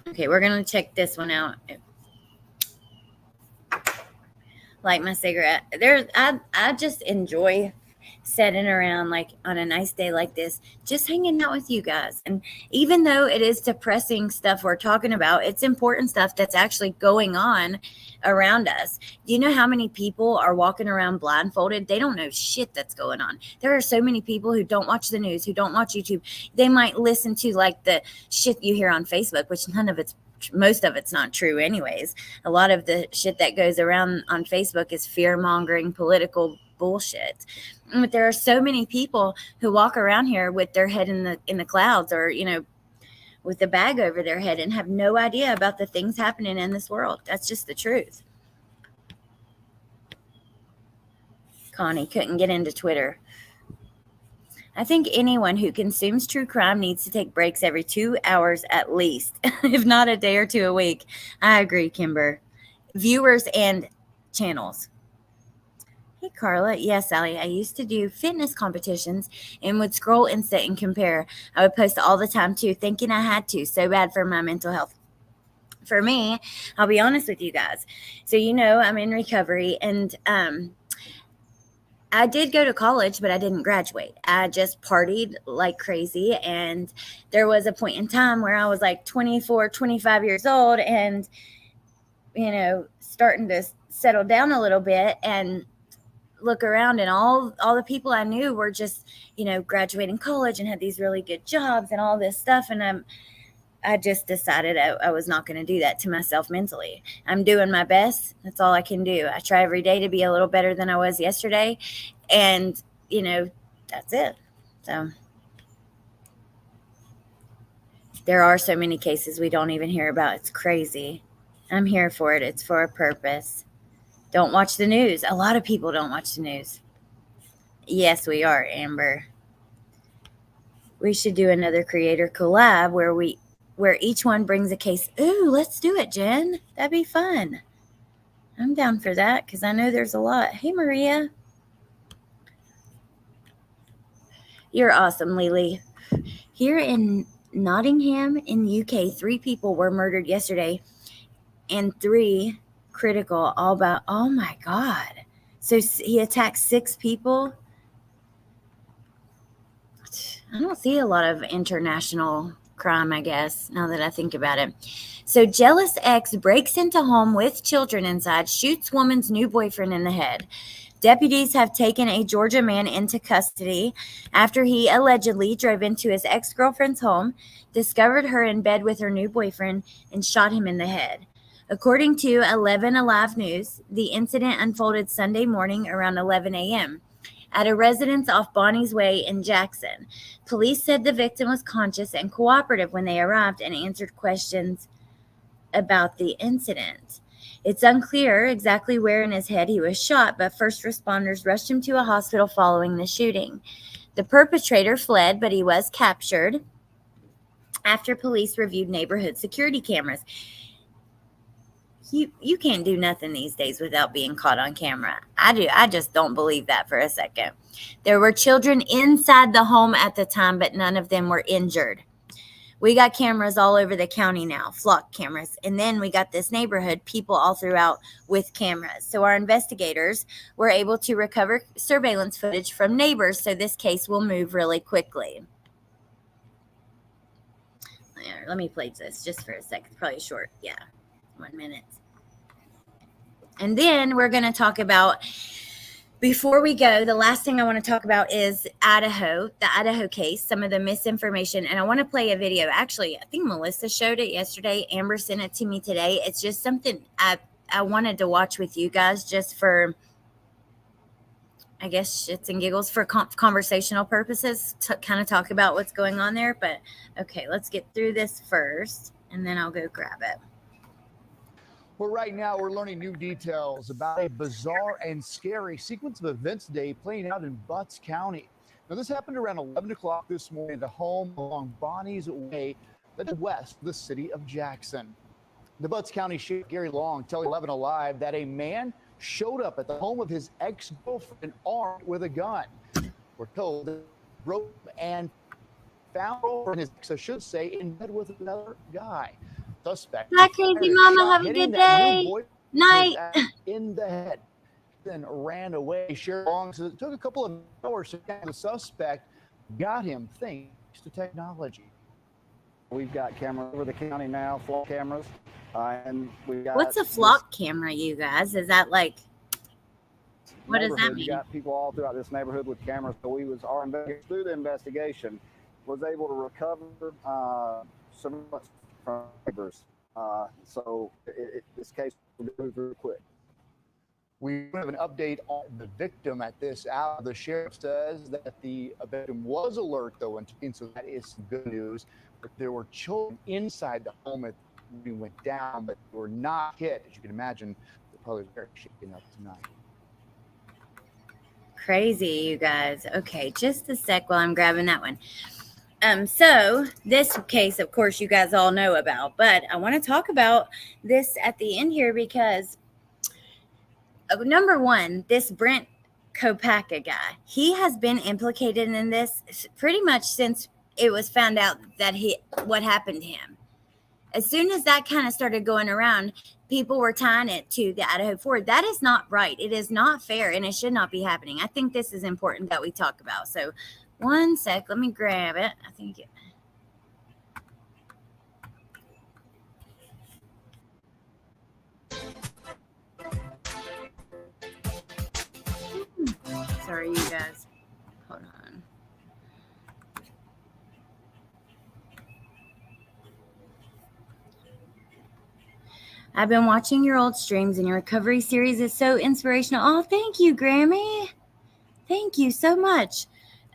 Okay, we're going to check this one out. Light my cigarette. I just enjoy sitting around like on a nice day like this, just hanging out with you guys. And even though it is depressing stuff we're talking about, it's important stuff that's actually going on around us. Do you know how many people are walking around blindfolded? They don't know shit that's going on. There are so many people who don't watch the news, who don't watch YouTube. They might listen to like the shit you hear on Facebook, which most of it's not true anyways. A lot of the shit that goes around on Facebook is fear-mongering political bullshit. But there are so many people who walk around here with their head in the clouds, or with the bag over their head, and have no idea about the things happening in this world. That's just the truth. Connie couldn't get into Twitter. I think anyone who consumes true crime needs to take breaks every 2 hours at least, if not a day or two a week. I agree, Kimber. Viewers and channels. Hey, Carla. Yes, Sally. I used to do fitness competitions and would scroll Insta and compare. I would post all the time, too, thinking I had to. So bad for my mental health. For me, I'll be honest with you guys. So, I'm in recovery, and I did go to college, but I didn't graduate. I just partied like crazy. And there was a point in time where I was like 24, 25 years old and, starting to settle down a little bit and look around, and all the people I knew were just, graduating college and had these really good jobs and all this stuff. And I just decided I was not going to do that to myself mentally. I'm doing my best. That's all I can do. I try every day to be a little better than I was yesterday. And, that's it. So there are so many cases we don't even hear about. It's crazy. I'm here for it. It's for a purpose. Don't watch the news. A lot of people don't watch the news. Yes, we are, Amber. We should do another creator collab where each one brings a case. Ooh, let's do it, Jen. That'd be fun. I'm down for that because I know there's a lot. Hey, Maria. You're awesome, Lily. Here in Nottingham in the UK, 3 people were murdered yesterday and 3 critical, all about, oh my God. So he attacked 6 people. I don't see a lot of international crime, I guess, now that I think about it. So jealous ex breaks into home with children inside, shoots woman's new boyfriend in the head. Deputies have taken a Georgia man into custody after he allegedly drove into his ex-girlfriend's home, discovered her in bed with her new boyfriend, and shot him in the head. According to 11 Alive News, the incident unfolded Sunday morning around 11 a.m. at a residence off Bonnie's Way in Jackson. Police said the victim was conscious and cooperative when they arrived and answered questions about the incident. It's unclear exactly where in his head he was shot, but first responders rushed him to a hospital following the shooting. The perpetrator fled, but he was captured after police reviewed neighborhood security cameras. You can't do nothing these days without being caught on camera. I just don't believe that for a second. There were children inside the home at the time, but none of them were injured. We got cameras all over the county now, flock cameras. And then we got this neighborhood, people all throughout with cameras. So our investigators were able to recover surveillance footage from neighbors. So this case will move really quickly. Let me play this just for a second. It's probably short. Yeah, 1 minute. And then we're going to talk about, before we go, the last thing I want to talk about is Idaho, the Idaho case, some of the misinformation. And I want to play a video. Actually, I think Melissa showed it yesterday. Amber sent it to me today. It's just something I wanted to watch with you guys just for, I guess, shits and giggles, for conversational purposes, to kind of talk about what's going on there. But okay, let's get through this first, and then I'll go grab it. Well, right now we're learning new details about a bizarre and scary sequence of events today playing out in Butts County. Now, this happened around 11 o'clock this morning at a home along Bonnie's Way that is west of the city of Jackson. The Butts County Sheriff Gary Long telling 11 Alive that a man showed up at the home of his ex-girlfriend armed with a gun. We're told that he broke and found her, his ex, I should say, in bed with another guy. Suspect. Bye, crazy mama. Have a good day. Night. In the head, then ran away. Sheriff Long says it took a couple of hours to catch the suspect. Got him thanks to technology. We've got cameras over the county now, flock cameras, and we got. What's a flock camera, you guys? Is that like? What does that mean? We got people all throughout this neighborhood with cameras. So through the investigation, was able to recover surveillance from neighbors. This case will move very quick. We have an update on the victim at this hour. The sheriff says that the victim was alert, though, and so that is some good news. But there were children inside the home as we went down, but they were not hit. As you can imagine, they're probably very shaken up tonight. Crazy, you guys. Okay, just a sec while I'm grabbing that one. So this case, of course, you guys all know about, but I want to talk about this at the end here because number one, this Brent Kopacka guy, he has been implicated in this pretty much since it was found out that what happened to him. As soon as that kind of started going around, people were tying it to the Idaho Ford. That is not right. It is not fair, and it should not be happening. I think this is important that we talk about. So 1 sec, let me grab it. I think sorry, you guys. Hold on. I've been watching your old streams, and your recovery series is so inspirational. Oh, thank you, Grammy. Thank you so much.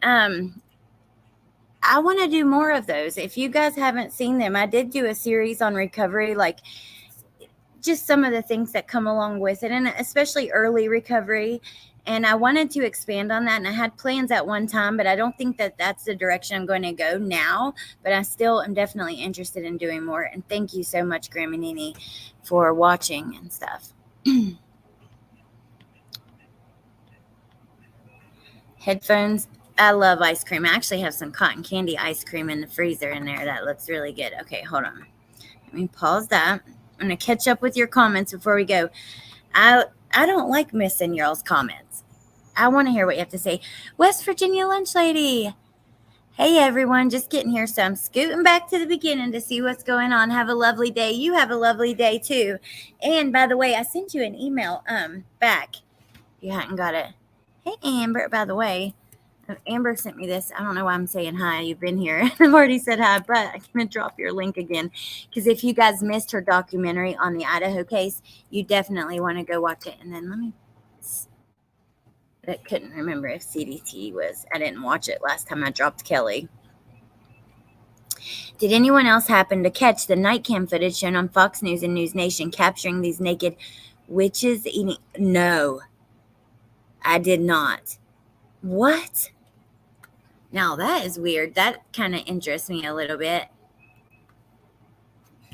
I want to do more of those. If you guys haven't seen them, I did do a series on recovery, like just some of the things that come along with it, and especially early recovery. And I wanted to expand on that, and I had plans at one time, but I don't think that that's the direction I'm going to go now. But I still am definitely interested in doing more. And thank you so much, Grammy Nini, for watching and stuff. Headphones. I love ice cream. I actually have some cotton candy ice cream in the freezer in there. That looks really good. Okay, hold on. Let me pause that. I'm going to catch up with your comments before we go. I don't like missing y'all's comments. I want to hear what you have to say. West Virginia Lunch Lady. Hey, everyone. Just getting here. So I'm scooting back to the beginning to see what's going on. Have a lovely day. You have a lovely day, too. And, by the way, I sent you an email back. You hadn't got it. Hey, Amber. By the way, Amber sent me this. I don't know why I'm saying hi. You've been here. I've already said hi, but I'm going to drop your link again. Because if you guys missed her documentary on the Idaho case, you definitely want to go watch it. And then I couldn't remember if CDT was. I didn't watch it last time I dropped Kelly. Did anyone else happen to catch the night cam footage shown on Fox News and News Nation capturing these naked witches eating? No, I did not. What? Now that is weird. That kind of interests me a little bit.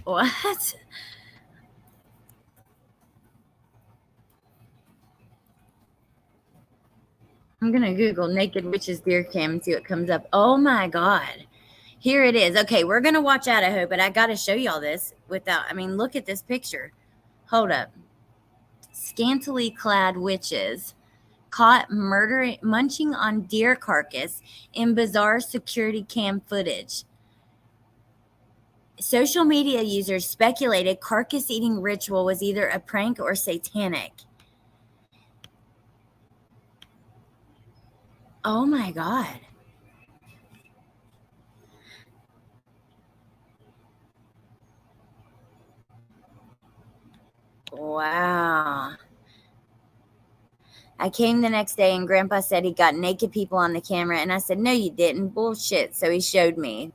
What? I'm going to Google naked witches deer cam and see what comes up. Oh my God. Here it is. Okay, we're going to watch Idaho, but I got to show y'all this without, I mean, look at this picture. Hold up. Scantily clad witches caught munching on deer carcass in bizarre security cam footage. Social media users speculated carcass eating ritual was either a prank or satanic. Oh my God. Wow. I came the next day and Grandpa said he got naked people on the camera, and I said, no, you didn't. Bullshit. So he showed me.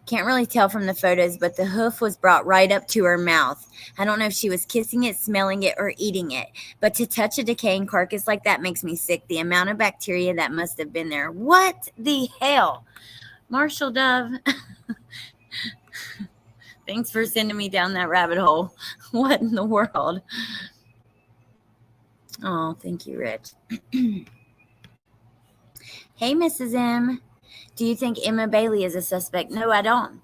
Can't really tell from the photos, but the hoof was brought right up to her mouth. I don't know if she was kissing it, smelling it, or eating it. But to touch a decaying carcass like that makes me sick. The amount of bacteria that must have been there. What the hell? Marshall Dove. Thanks for sending me down that rabbit hole. What in the world? Oh, thank you, Rich. Hey, Mrs. M. Do you think Emma Bailey is a suspect? No, I don't.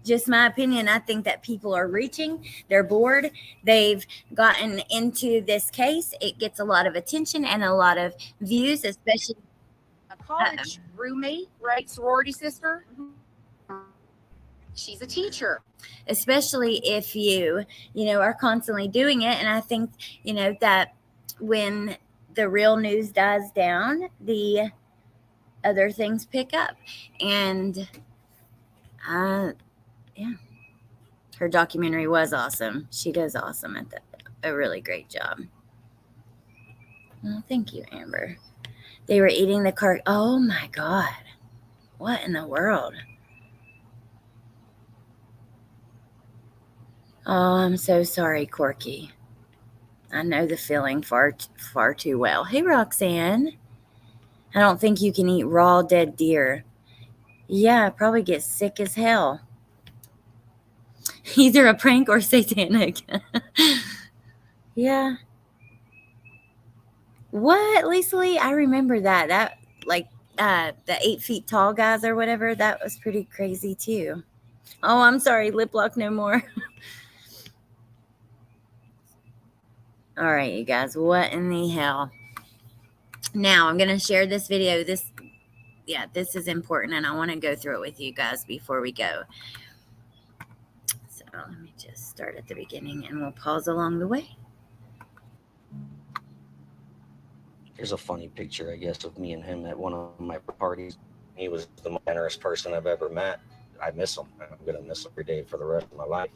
Just my opinion. I think that people are reaching. They're bored. They've gotten into this case. It gets a lot of attention and a lot of views, especially A college roommate, right? Sorority sister. She's a teacher. especially if you are constantly doing it. And I think, that when the real news dies down, the other things pick up. And yeah, her documentary was awesome. She does awesome at that. A really great job. Well, thank you, Amber. They were eating the cart. Oh my God. What in the world? Oh, I'm so sorry, Corky. I know the feeling far too well. Hey, Roxanne. I don't think you can eat raw dead deer. Yeah, I probably get sick as hell. Either a prank or satanic. Yeah. What, Lisa Lee? I remember that. That, like, the 8 feet tall guys or whatever, that was pretty crazy too. Oh, I'm sorry. Lip lock no more. All right, you guys, what in the hell? Now, I'm going to share this video. This is important, and I want to go through it with you guys before we go. So let me just start at the beginning, and we'll pause along the way. Here's a funny picture, I guess, of me and him at one of my parties. He was the most generous person I've ever met. I miss him. I'm going to miss him every day for the rest of my life.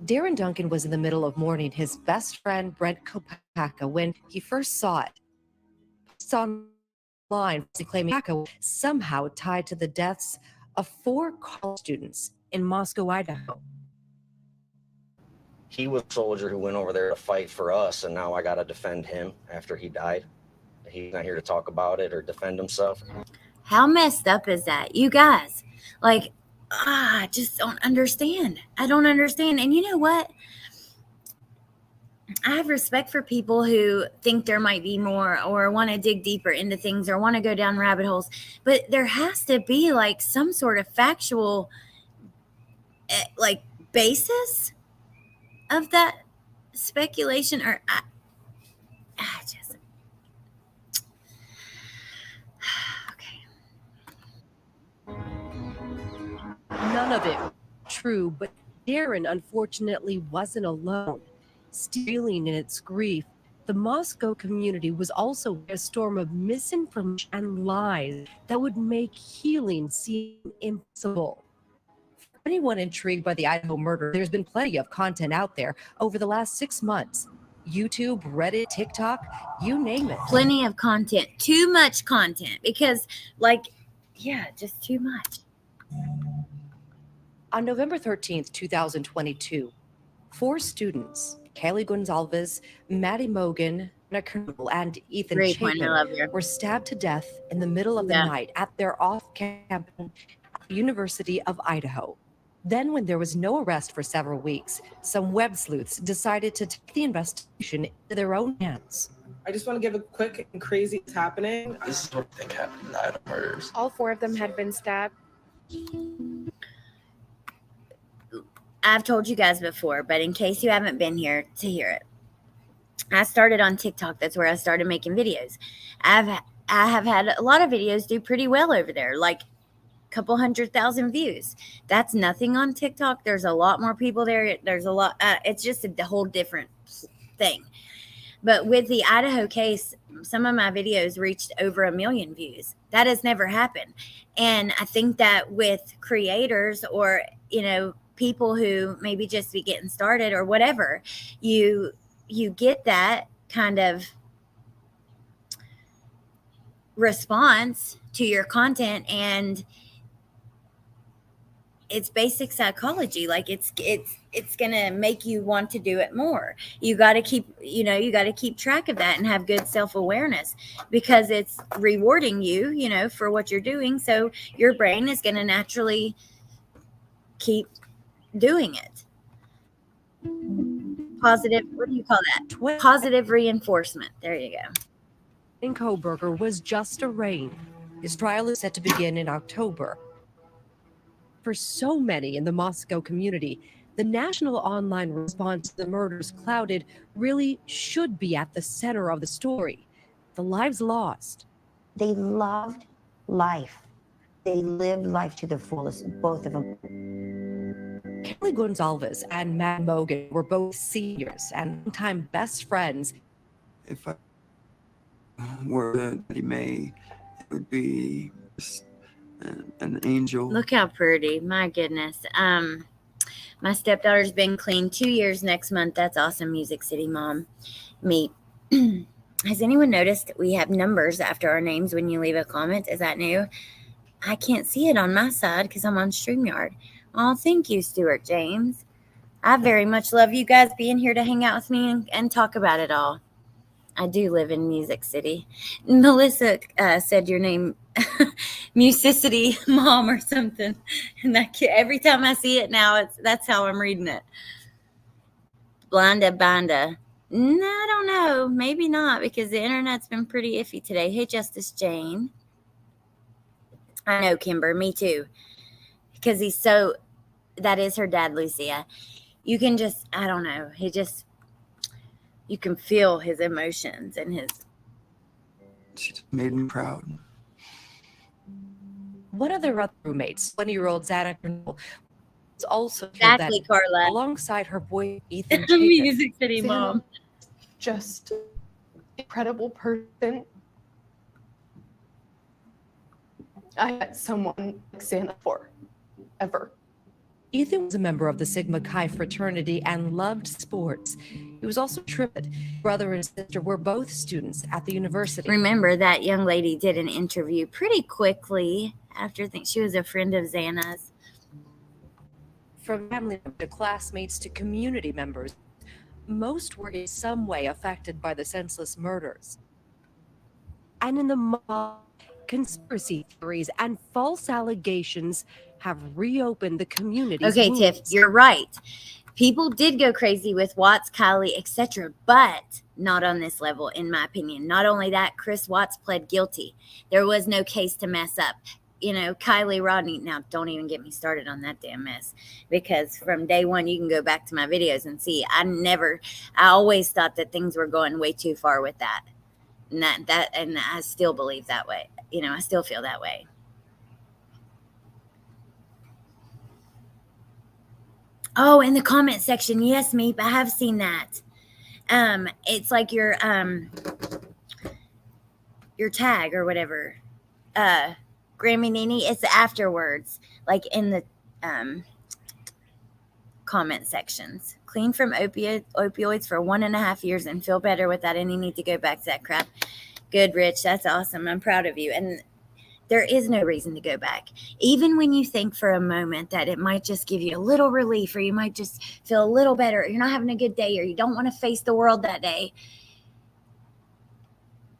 Darren Duncan was in the middle of mourning his best friend, Brent Kopaka, when he first saw it. It's online, claiming Kopaka somehow tied to the deaths of 4 college students in Moscow, Idaho. He was a soldier who went over there to fight for us, and now I got to defend him after he died. He's not here to talk about it or defend himself. How messed up is that? You guys, like, I just don't understand. I don't understand. And you know what? I have respect for people who think there might be more or want to dig deeper into things or want to go down rabbit holes. But there has to be like some sort of factual like basis of that speculation, or I just okay. None of it true, but Darren unfortunately wasn't alone. Stealing in its grief, the Moscow community was also a storm of misinformation and lies that would make healing seem impossible. For anyone intrigued by the Idaho murder, there's been plenty of content out there over the last 6 months. YouTube, Reddit, TikTok, you name it. Plenty of content. Too much content because, just too much. On November 13th, 2022, 4 students, Kaylee Gonzalez, Maddie Mogan, and Ethan Great point. I love you. were stabbed to death in the middle of the night at their off-campus University of Idaho. Then, when there was no arrest for several weeks, some web sleuths decided to take the investigation into their own hands. I just want to give a quick and crazy what's happening. This is what I think happened in the Idaho murders. All 4 of them had been stabbed. I've told you guys before, but in case you haven't been here to hear it, I started on TikTok. That's where I started making videos. I have had a lot of videos do pretty well over there, like a couple 100,000 views. That's nothing on TikTok. There's a lot more people there. There's a lot. It's just a whole different thing. But with the Idaho case, some of my videos reached over 1 million views. That has never happened. And I think that with creators or, people who maybe just be getting started or whatever, you get that kind of response to your content, and it's basic psychology. Like it's gonna make you want to do it more. You got to keep track of that and have good self-awareness, because it's rewarding you, for what you're doing. So your brain is gonna naturally keep doing it. Positive, what do you call that? Positive reinforcement. There you go. In Kohberger was just arraigned. His trial is set to begin in October. For so many in the Moscow community, the national online response to the murders clouded really should be at the center of the story. The lives lost. They loved life. They lived life to the fullest, both of them. Kelly Gonzalez and Matt Mogan were both seniors and longtime best friends. If I were Eddie May, it would be an angel. Look how pretty. My goodness. My stepdaughter's been clean 2 years next month. That's awesome. Music City Mom. Me. Has anyone noticed we have numbers after our names when you leave a comment? Is that new? I can't see it on my side because I'm on StreamYard. Oh, thank you, Stuart James. I very much love you guys being here to hang out with me and talk about it all. I do live in Music City. Melissa said your name, Musicity Mom or something. And every time I see it now, that's how I'm reading it. Blonda Banda. No, I don't know. Maybe not, because the internet's been pretty iffy today. Hey, Justice Jane. I know, Kimber. Me too. Because that is her dad, Lucia. You can just, I don't know. You can feel his emotions and his. She just made me proud. One of their other roommates, 20-year-old Xana Kernell, was also killed Exactly, that Carla. alongside her boy Ethan. Music City Mom. Just incredible person. I had someone like Santa for ever. Ethan was a member of the Sigma Chi fraternity and loved sports. He was also tripped. Brother and sister were both students at the university. Remember, that young lady did an interview pretty quickly after she was a friend of Xana's. From family to classmates to community members, most were in some way affected by the senseless murders. And in the mob, conspiracy theories and false allegations have reopened the community. Okay, Tiff, you're right. People did go crazy with Watts, Kylie, etc., but not on this level, in my opinion. Not only that, Chris Watts pled guilty. There was no case to mess up. Kylie Rodney, now don't even get me started on that damn mess, because from day one, you can go back to my videos and see, I always thought that things were going way too far with that. And and I still believe that way. I still feel that way. Oh, in the comment section. Yes, Meep, I have seen that. It's like your tag or whatever. Grammy Nini, it's afterwards, like in the comment sections. Clean from opioids for 1.5 years and feel better without any need to go back to that crap. Good, Rich. That's awesome. I'm proud of you. And there is no reason to go back. Even when you think for a moment that it might just give you a little relief, or you might just feel a little better, or you're not having a good day, or you don't want to face the world that day.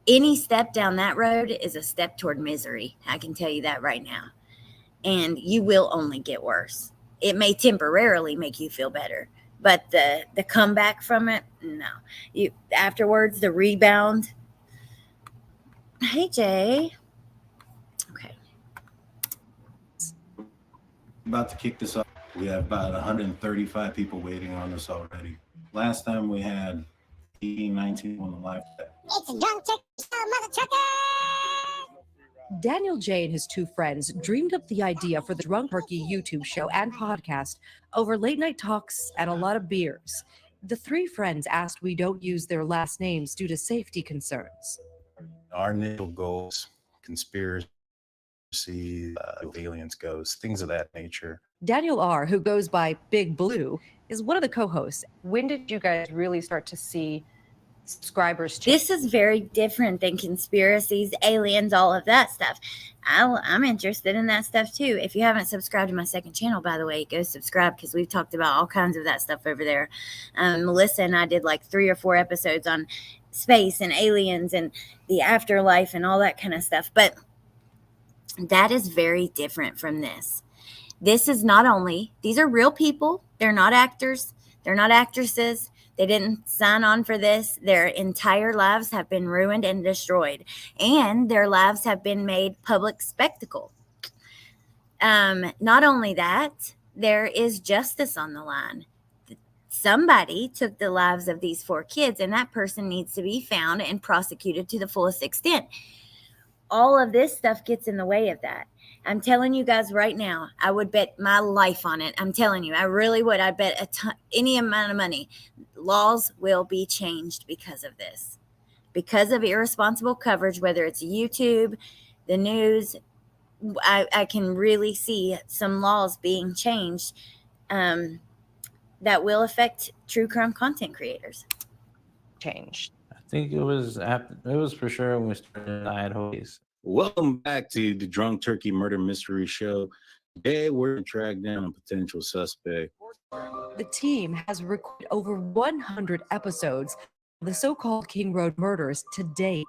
Any step down that road is a step toward misery. I can tell you that right now. And you will only get worse. It may temporarily make you feel better, but the comeback from it, no. You afterwards, the rebound. Hey, Jay. Okay. About to kick this off. We have about 135 people waiting on us already. Last time we had 18, 19 on the live chat. It's a Drunk Turkey Show, mother trucker! Daniel J. and his two friends dreamed up the idea for the Drunk Turkey YouTube show and podcast over late night talks and a lot of beers. The three friends asked we don't use their last names due to safety concerns. Our initial goals, conspiracy, aliens, ghosts, things of that nature. Daniel R., who goes by Big Blue, is one of the co-hosts. When did you guys really start to see subscribers change? This is very different than conspiracies, aliens, all of that stuff. I'm interested in that stuff too. If you haven't subscribed to my second channel, by the way, go subscribe because we've talked about all kinds of that stuff over there. Melissa and I did like 3 or 4 episodes on space and aliens and the afterlife and all that kind of stuff. But that is very different from this. This is not only, these are real people. They're not actors. They're not actresses. They didn't sign on for this. Their entire lives have been ruined and destroyed. And their lives have been made public spectacle. Not only that, there is justice on the line. Somebody took the lives of these 4 kids, and that person needs to be found and prosecuted to the fullest extent. All of this stuff gets in the way of that. I'm telling you guys right now, I would bet my life on it. I'm telling you, I really would. I'd bet any amount of money. Laws will be changed because of this. Because of irresponsible coverage, whether it's YouTube, the news, I can really see some laws being changed that will affect true crime content creators. Changed. I think it was for sure when we started in Idaho. Welcome back to the Drunk Turkey Murder Mystery Show. Today we're going to track down a potential suspect. The team has recorded over 100 episodes of the so-called King Road murders to date.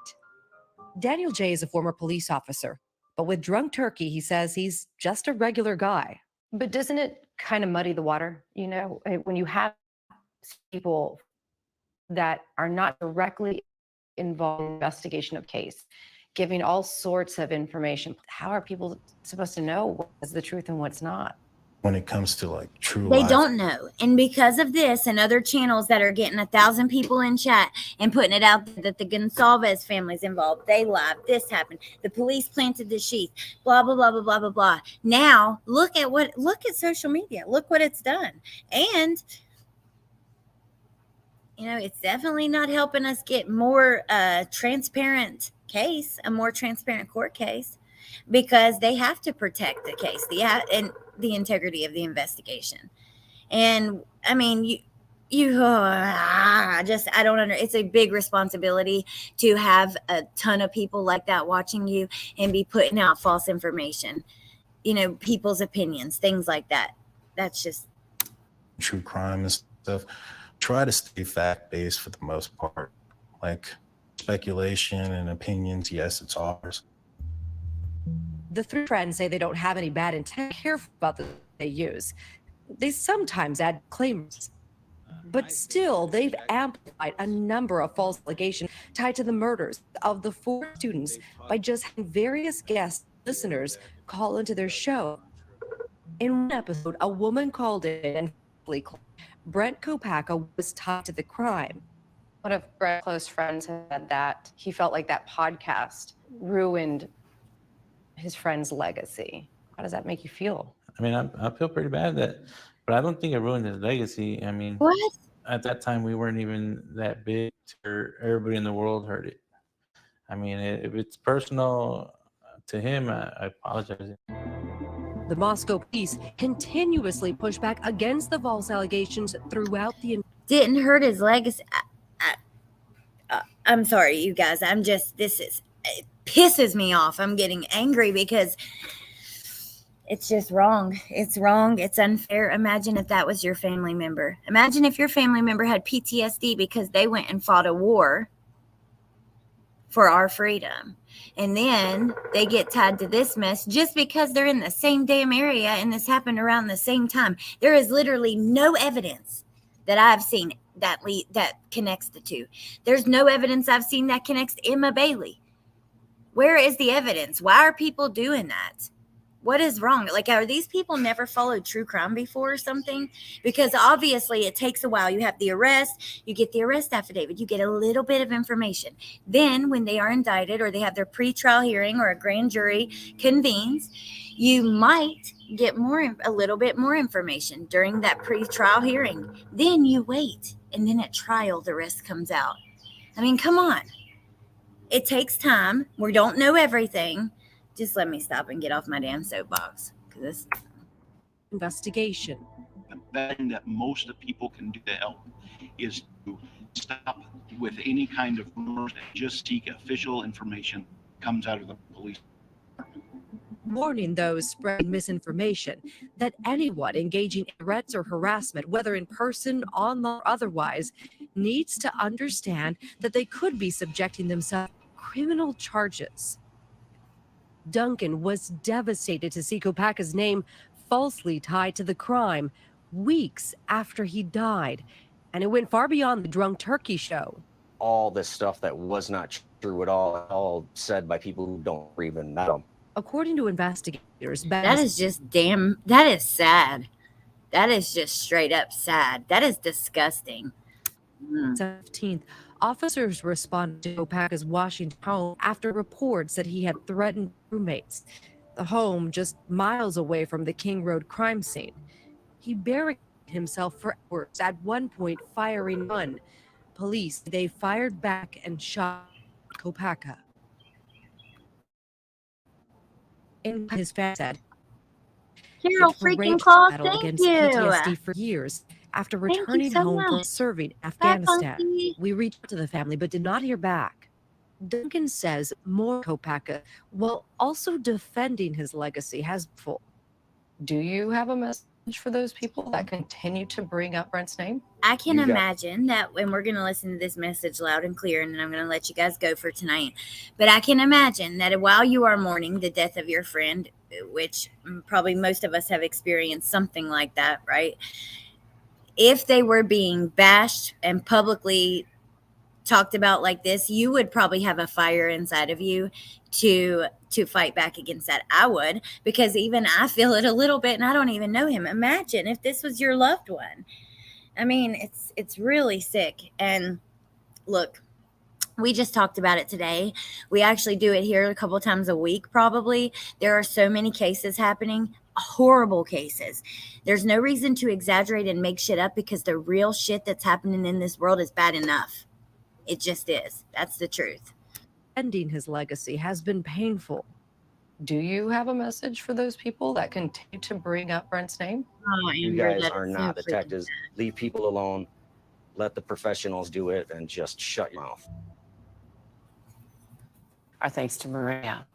Daniel J. is a former police officer, but with Drunk Turkey, he says he's just a regular guy. But doesn't it kind of muddy the water? You know, when you have people that are not directly involved in the investigation of case, giving all sorts of information, how are people supposed to know what's the truth and what's not? When it comes to like true They life. don't know. And because of this and other channels that are getting 1,000 people in chat and putting it out there that the Gonsalves family's involved, they lied, this happened, the police planted the sheath, blah, blah, blah, blah, blah, blah, blah. Now, look at social media. Look what it's done. And, you know, it's definitely not helping us get more transparent case, a more transparent court case, because they have to protect the case, and the integrity of the investigation. And I mean, I don't under. It's a big responsibility to have a ton of people like that watching you and be putting out false information. You know, people's opinions, things like that. That's just true crime and stuff. Try to stay fact-based for the most part. Like speculation and opinions, yes, it's ours. The 3 friends say they don't have any bad intent, careful about the they use. They sometimes add claims, but still they've amplified a number of false allegations tied to the murders of the 4 students by just having various guest listeners call into their show. In one episode, a woman called in and Brent Kopacka was tied to the crime. One of Brett's close friends said that he felt like that podcast ruined his friend's legacy. How does that make you feel? I mean, I feel pretty bad but I don't think it ruined his legacy. I mean, what? At that time, we weren't even that big to everybody in the world heard it. I mean, if it's personal to him, I apologize. The Moscow police continuously push back against the false allegations throughout the. Didn't hurt his legacy. I'm sorry, you guys. It pisses me off. I'm getting angry because it's just wrong. It's wrong. It's unfair. Imagine if that was your family member. Imagine if your family member had PTSD because they went and fought a war for our freedom. And then they get tied to this mess just because they're in the same damn area and this happened around the same time. There is literally no evidence that I've seen that connects the two. There's no evidence I've seen that connects Emma Bailey. Where is the evidence? Why are people doing that? What is wrong? Like, are these people never followed true crime before or something? Because obviously it takes a while. You have the arrest, you get the arrest affidavit, you get a little bit of information. Then when they are indicted or they have their pretrial hearing or a grand jury convenes, you might get a little bit more information during that pretrial hearing. Then you wait, and then at trial, the rest comes out. I mean, come on. It takes time. We don't know everything. Just let me stop and get off my damn soapbox. Investigation. The best thing that most of the people can do to help is to stop with any kind of rumors and just seek official information comes out of the police. Warning those spreading misinformation that anyone engaging in threats or harassment, whether in person, online, or otherwise, needs to understand that they could be subjecting themselves to criminal charges. Duncan was devastated to see Kopacka's name falsely tied to the crime weeks after he died, and it went far beyond the Drunk Turkey show. All this stuff that was not true at all said by people who don't even know him. According to investigators, that is that is sad. That is just straight up sad. That is disgusting. 17th, officers responded to Kopacka's Washington home after reports that he had threatened roommates. The home just miles away from the King Road crime scene. He barricaded himself for hours, at one point firing one. Police, they fired back and shot Kopacka. In his family said, Carol freaking Claw, thank against you. PTSD for years. After Thank you returning so home from much. serving Bye, Afghanistan, Funky. we reached out to the family but did not hear back. Duncan says more Kopacka, while also defending his legacy, has full. Do you have a message for those people that continue to bring up Brent's name? I can You got it. imagine that, and we're going to listen to this message loud and clear, and then I'm going to let you guys go for tonight. But I can imagine that while you are mourning the death of your friend, which probably most of us have experienced something like that, right? If they were being bashed and publicly talked about like this, you would probably have a fire inside of you to fight back against that. I would, because even I feel it a little bit, and I don't even know him. Imagine if this was your loved one. I mean, it's really sick. And look, we just talked about it today. We actually do it here a couple times a week, probably. There are so many cases happening, horrible cases. There's no reason to exaggerate and make shit up, because the real shit that's happening in this world is bad enough. It just is. That's the truth. Ending his legacy has been painful. Do you have a message for those people that continue to bring up Brent's name? Oh, You Amber, guys that are is so not freaking detectives. Leave people alone. Let the professionals do it and just shut your mouth. Our thanks to Maria.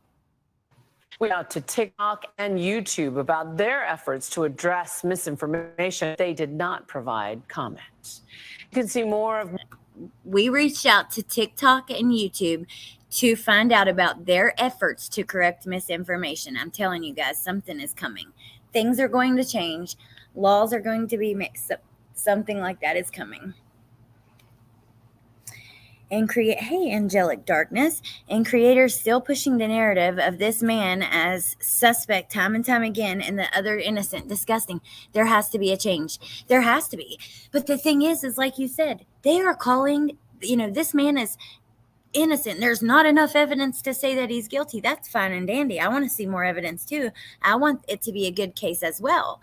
We out to TikTok and YouTube about their efforts to address misinformation. They did not provide comments. You can see more of. We reached out to TikTok and YouTube to find out about their efforts to correct misinformation. I'm telling you guys, something is coming. Things are going to change. Laws are going to be mixed up. Something like that is coming. And hey, angelic darkness, and creators still pushing the narrative of this man as suspect time and time again, and the other innocent. Disgusting. There has to be a change. There has to be. But the thing is like you said, they are calling, this man is innocent. There's not enough evidence to say that he's guilty. That's fine and dandy. I want to see more evidence too. I want it to be a good case as well.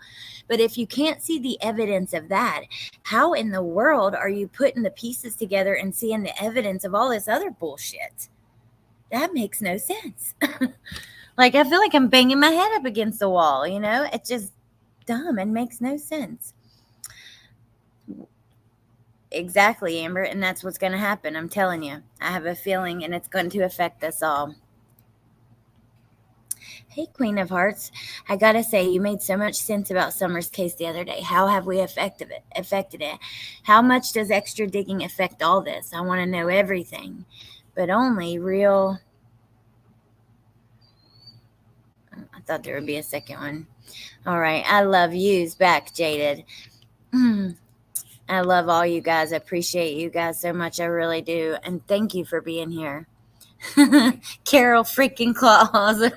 But if you can't see the evidence of that, how in the world are you putting the pieces together and seeing the evidence of all this other bullshit? That makes no sense. Like, I feel like I'm banging my head up against the wall, It's just dumb and makes no sense. Exactly, Amber, and that's what's going to happen. I'm telling you. I have a feeling, and it's going to affect us all. Hey, Queen of Hearts. I got to say, you made so much sense about Summer's case the other day. How have we affected it? How much does extra digging affect all this? I want to know everything, but only real. I thought there would be a second one. All right. I love yous back, Jaded. I love all you guys. I appreciate you guys so much. I really do. And thank you for being here. Carol freaking Claus.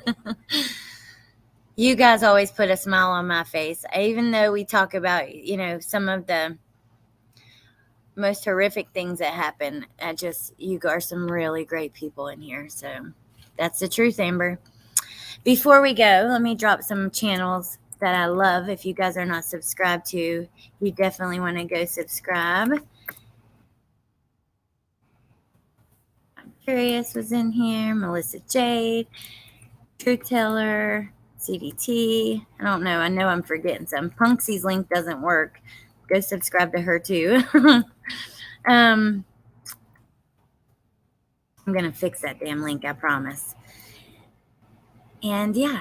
You guys always put a smile on my face. Even though we talk about, some of the most horrific things that happen, you are some really great people in here. So that's the truth, Amber. Before we go, let me drop some channels that I love. If you guys are not subscribed to, you definitely want to go subscribe. I'm Curious was in here. Melissa Jade, Truth Teller, CDT. I don't know. I know I'm forgetting some. Punksy's link doesn't work. Go subscribe to her too. I'm going to fix that damn link, I promise. And yeah,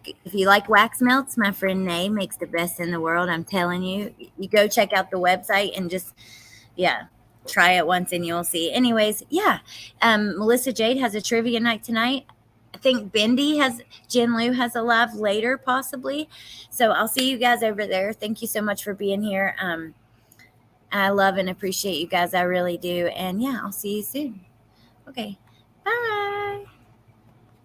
if you like wax melts, my friend Nay makes the best in the world. I'm telling you, you go check out the website and just, try it once and you'll see. Anyways, Melissa Jade has a trivia night tonight. I think Jen Lou has a live later, possibly. So I'll see you guys over there. Thank you so much for being here. I love and appreciate you guys. I really do. And I'll see you soon. Okay. Bye.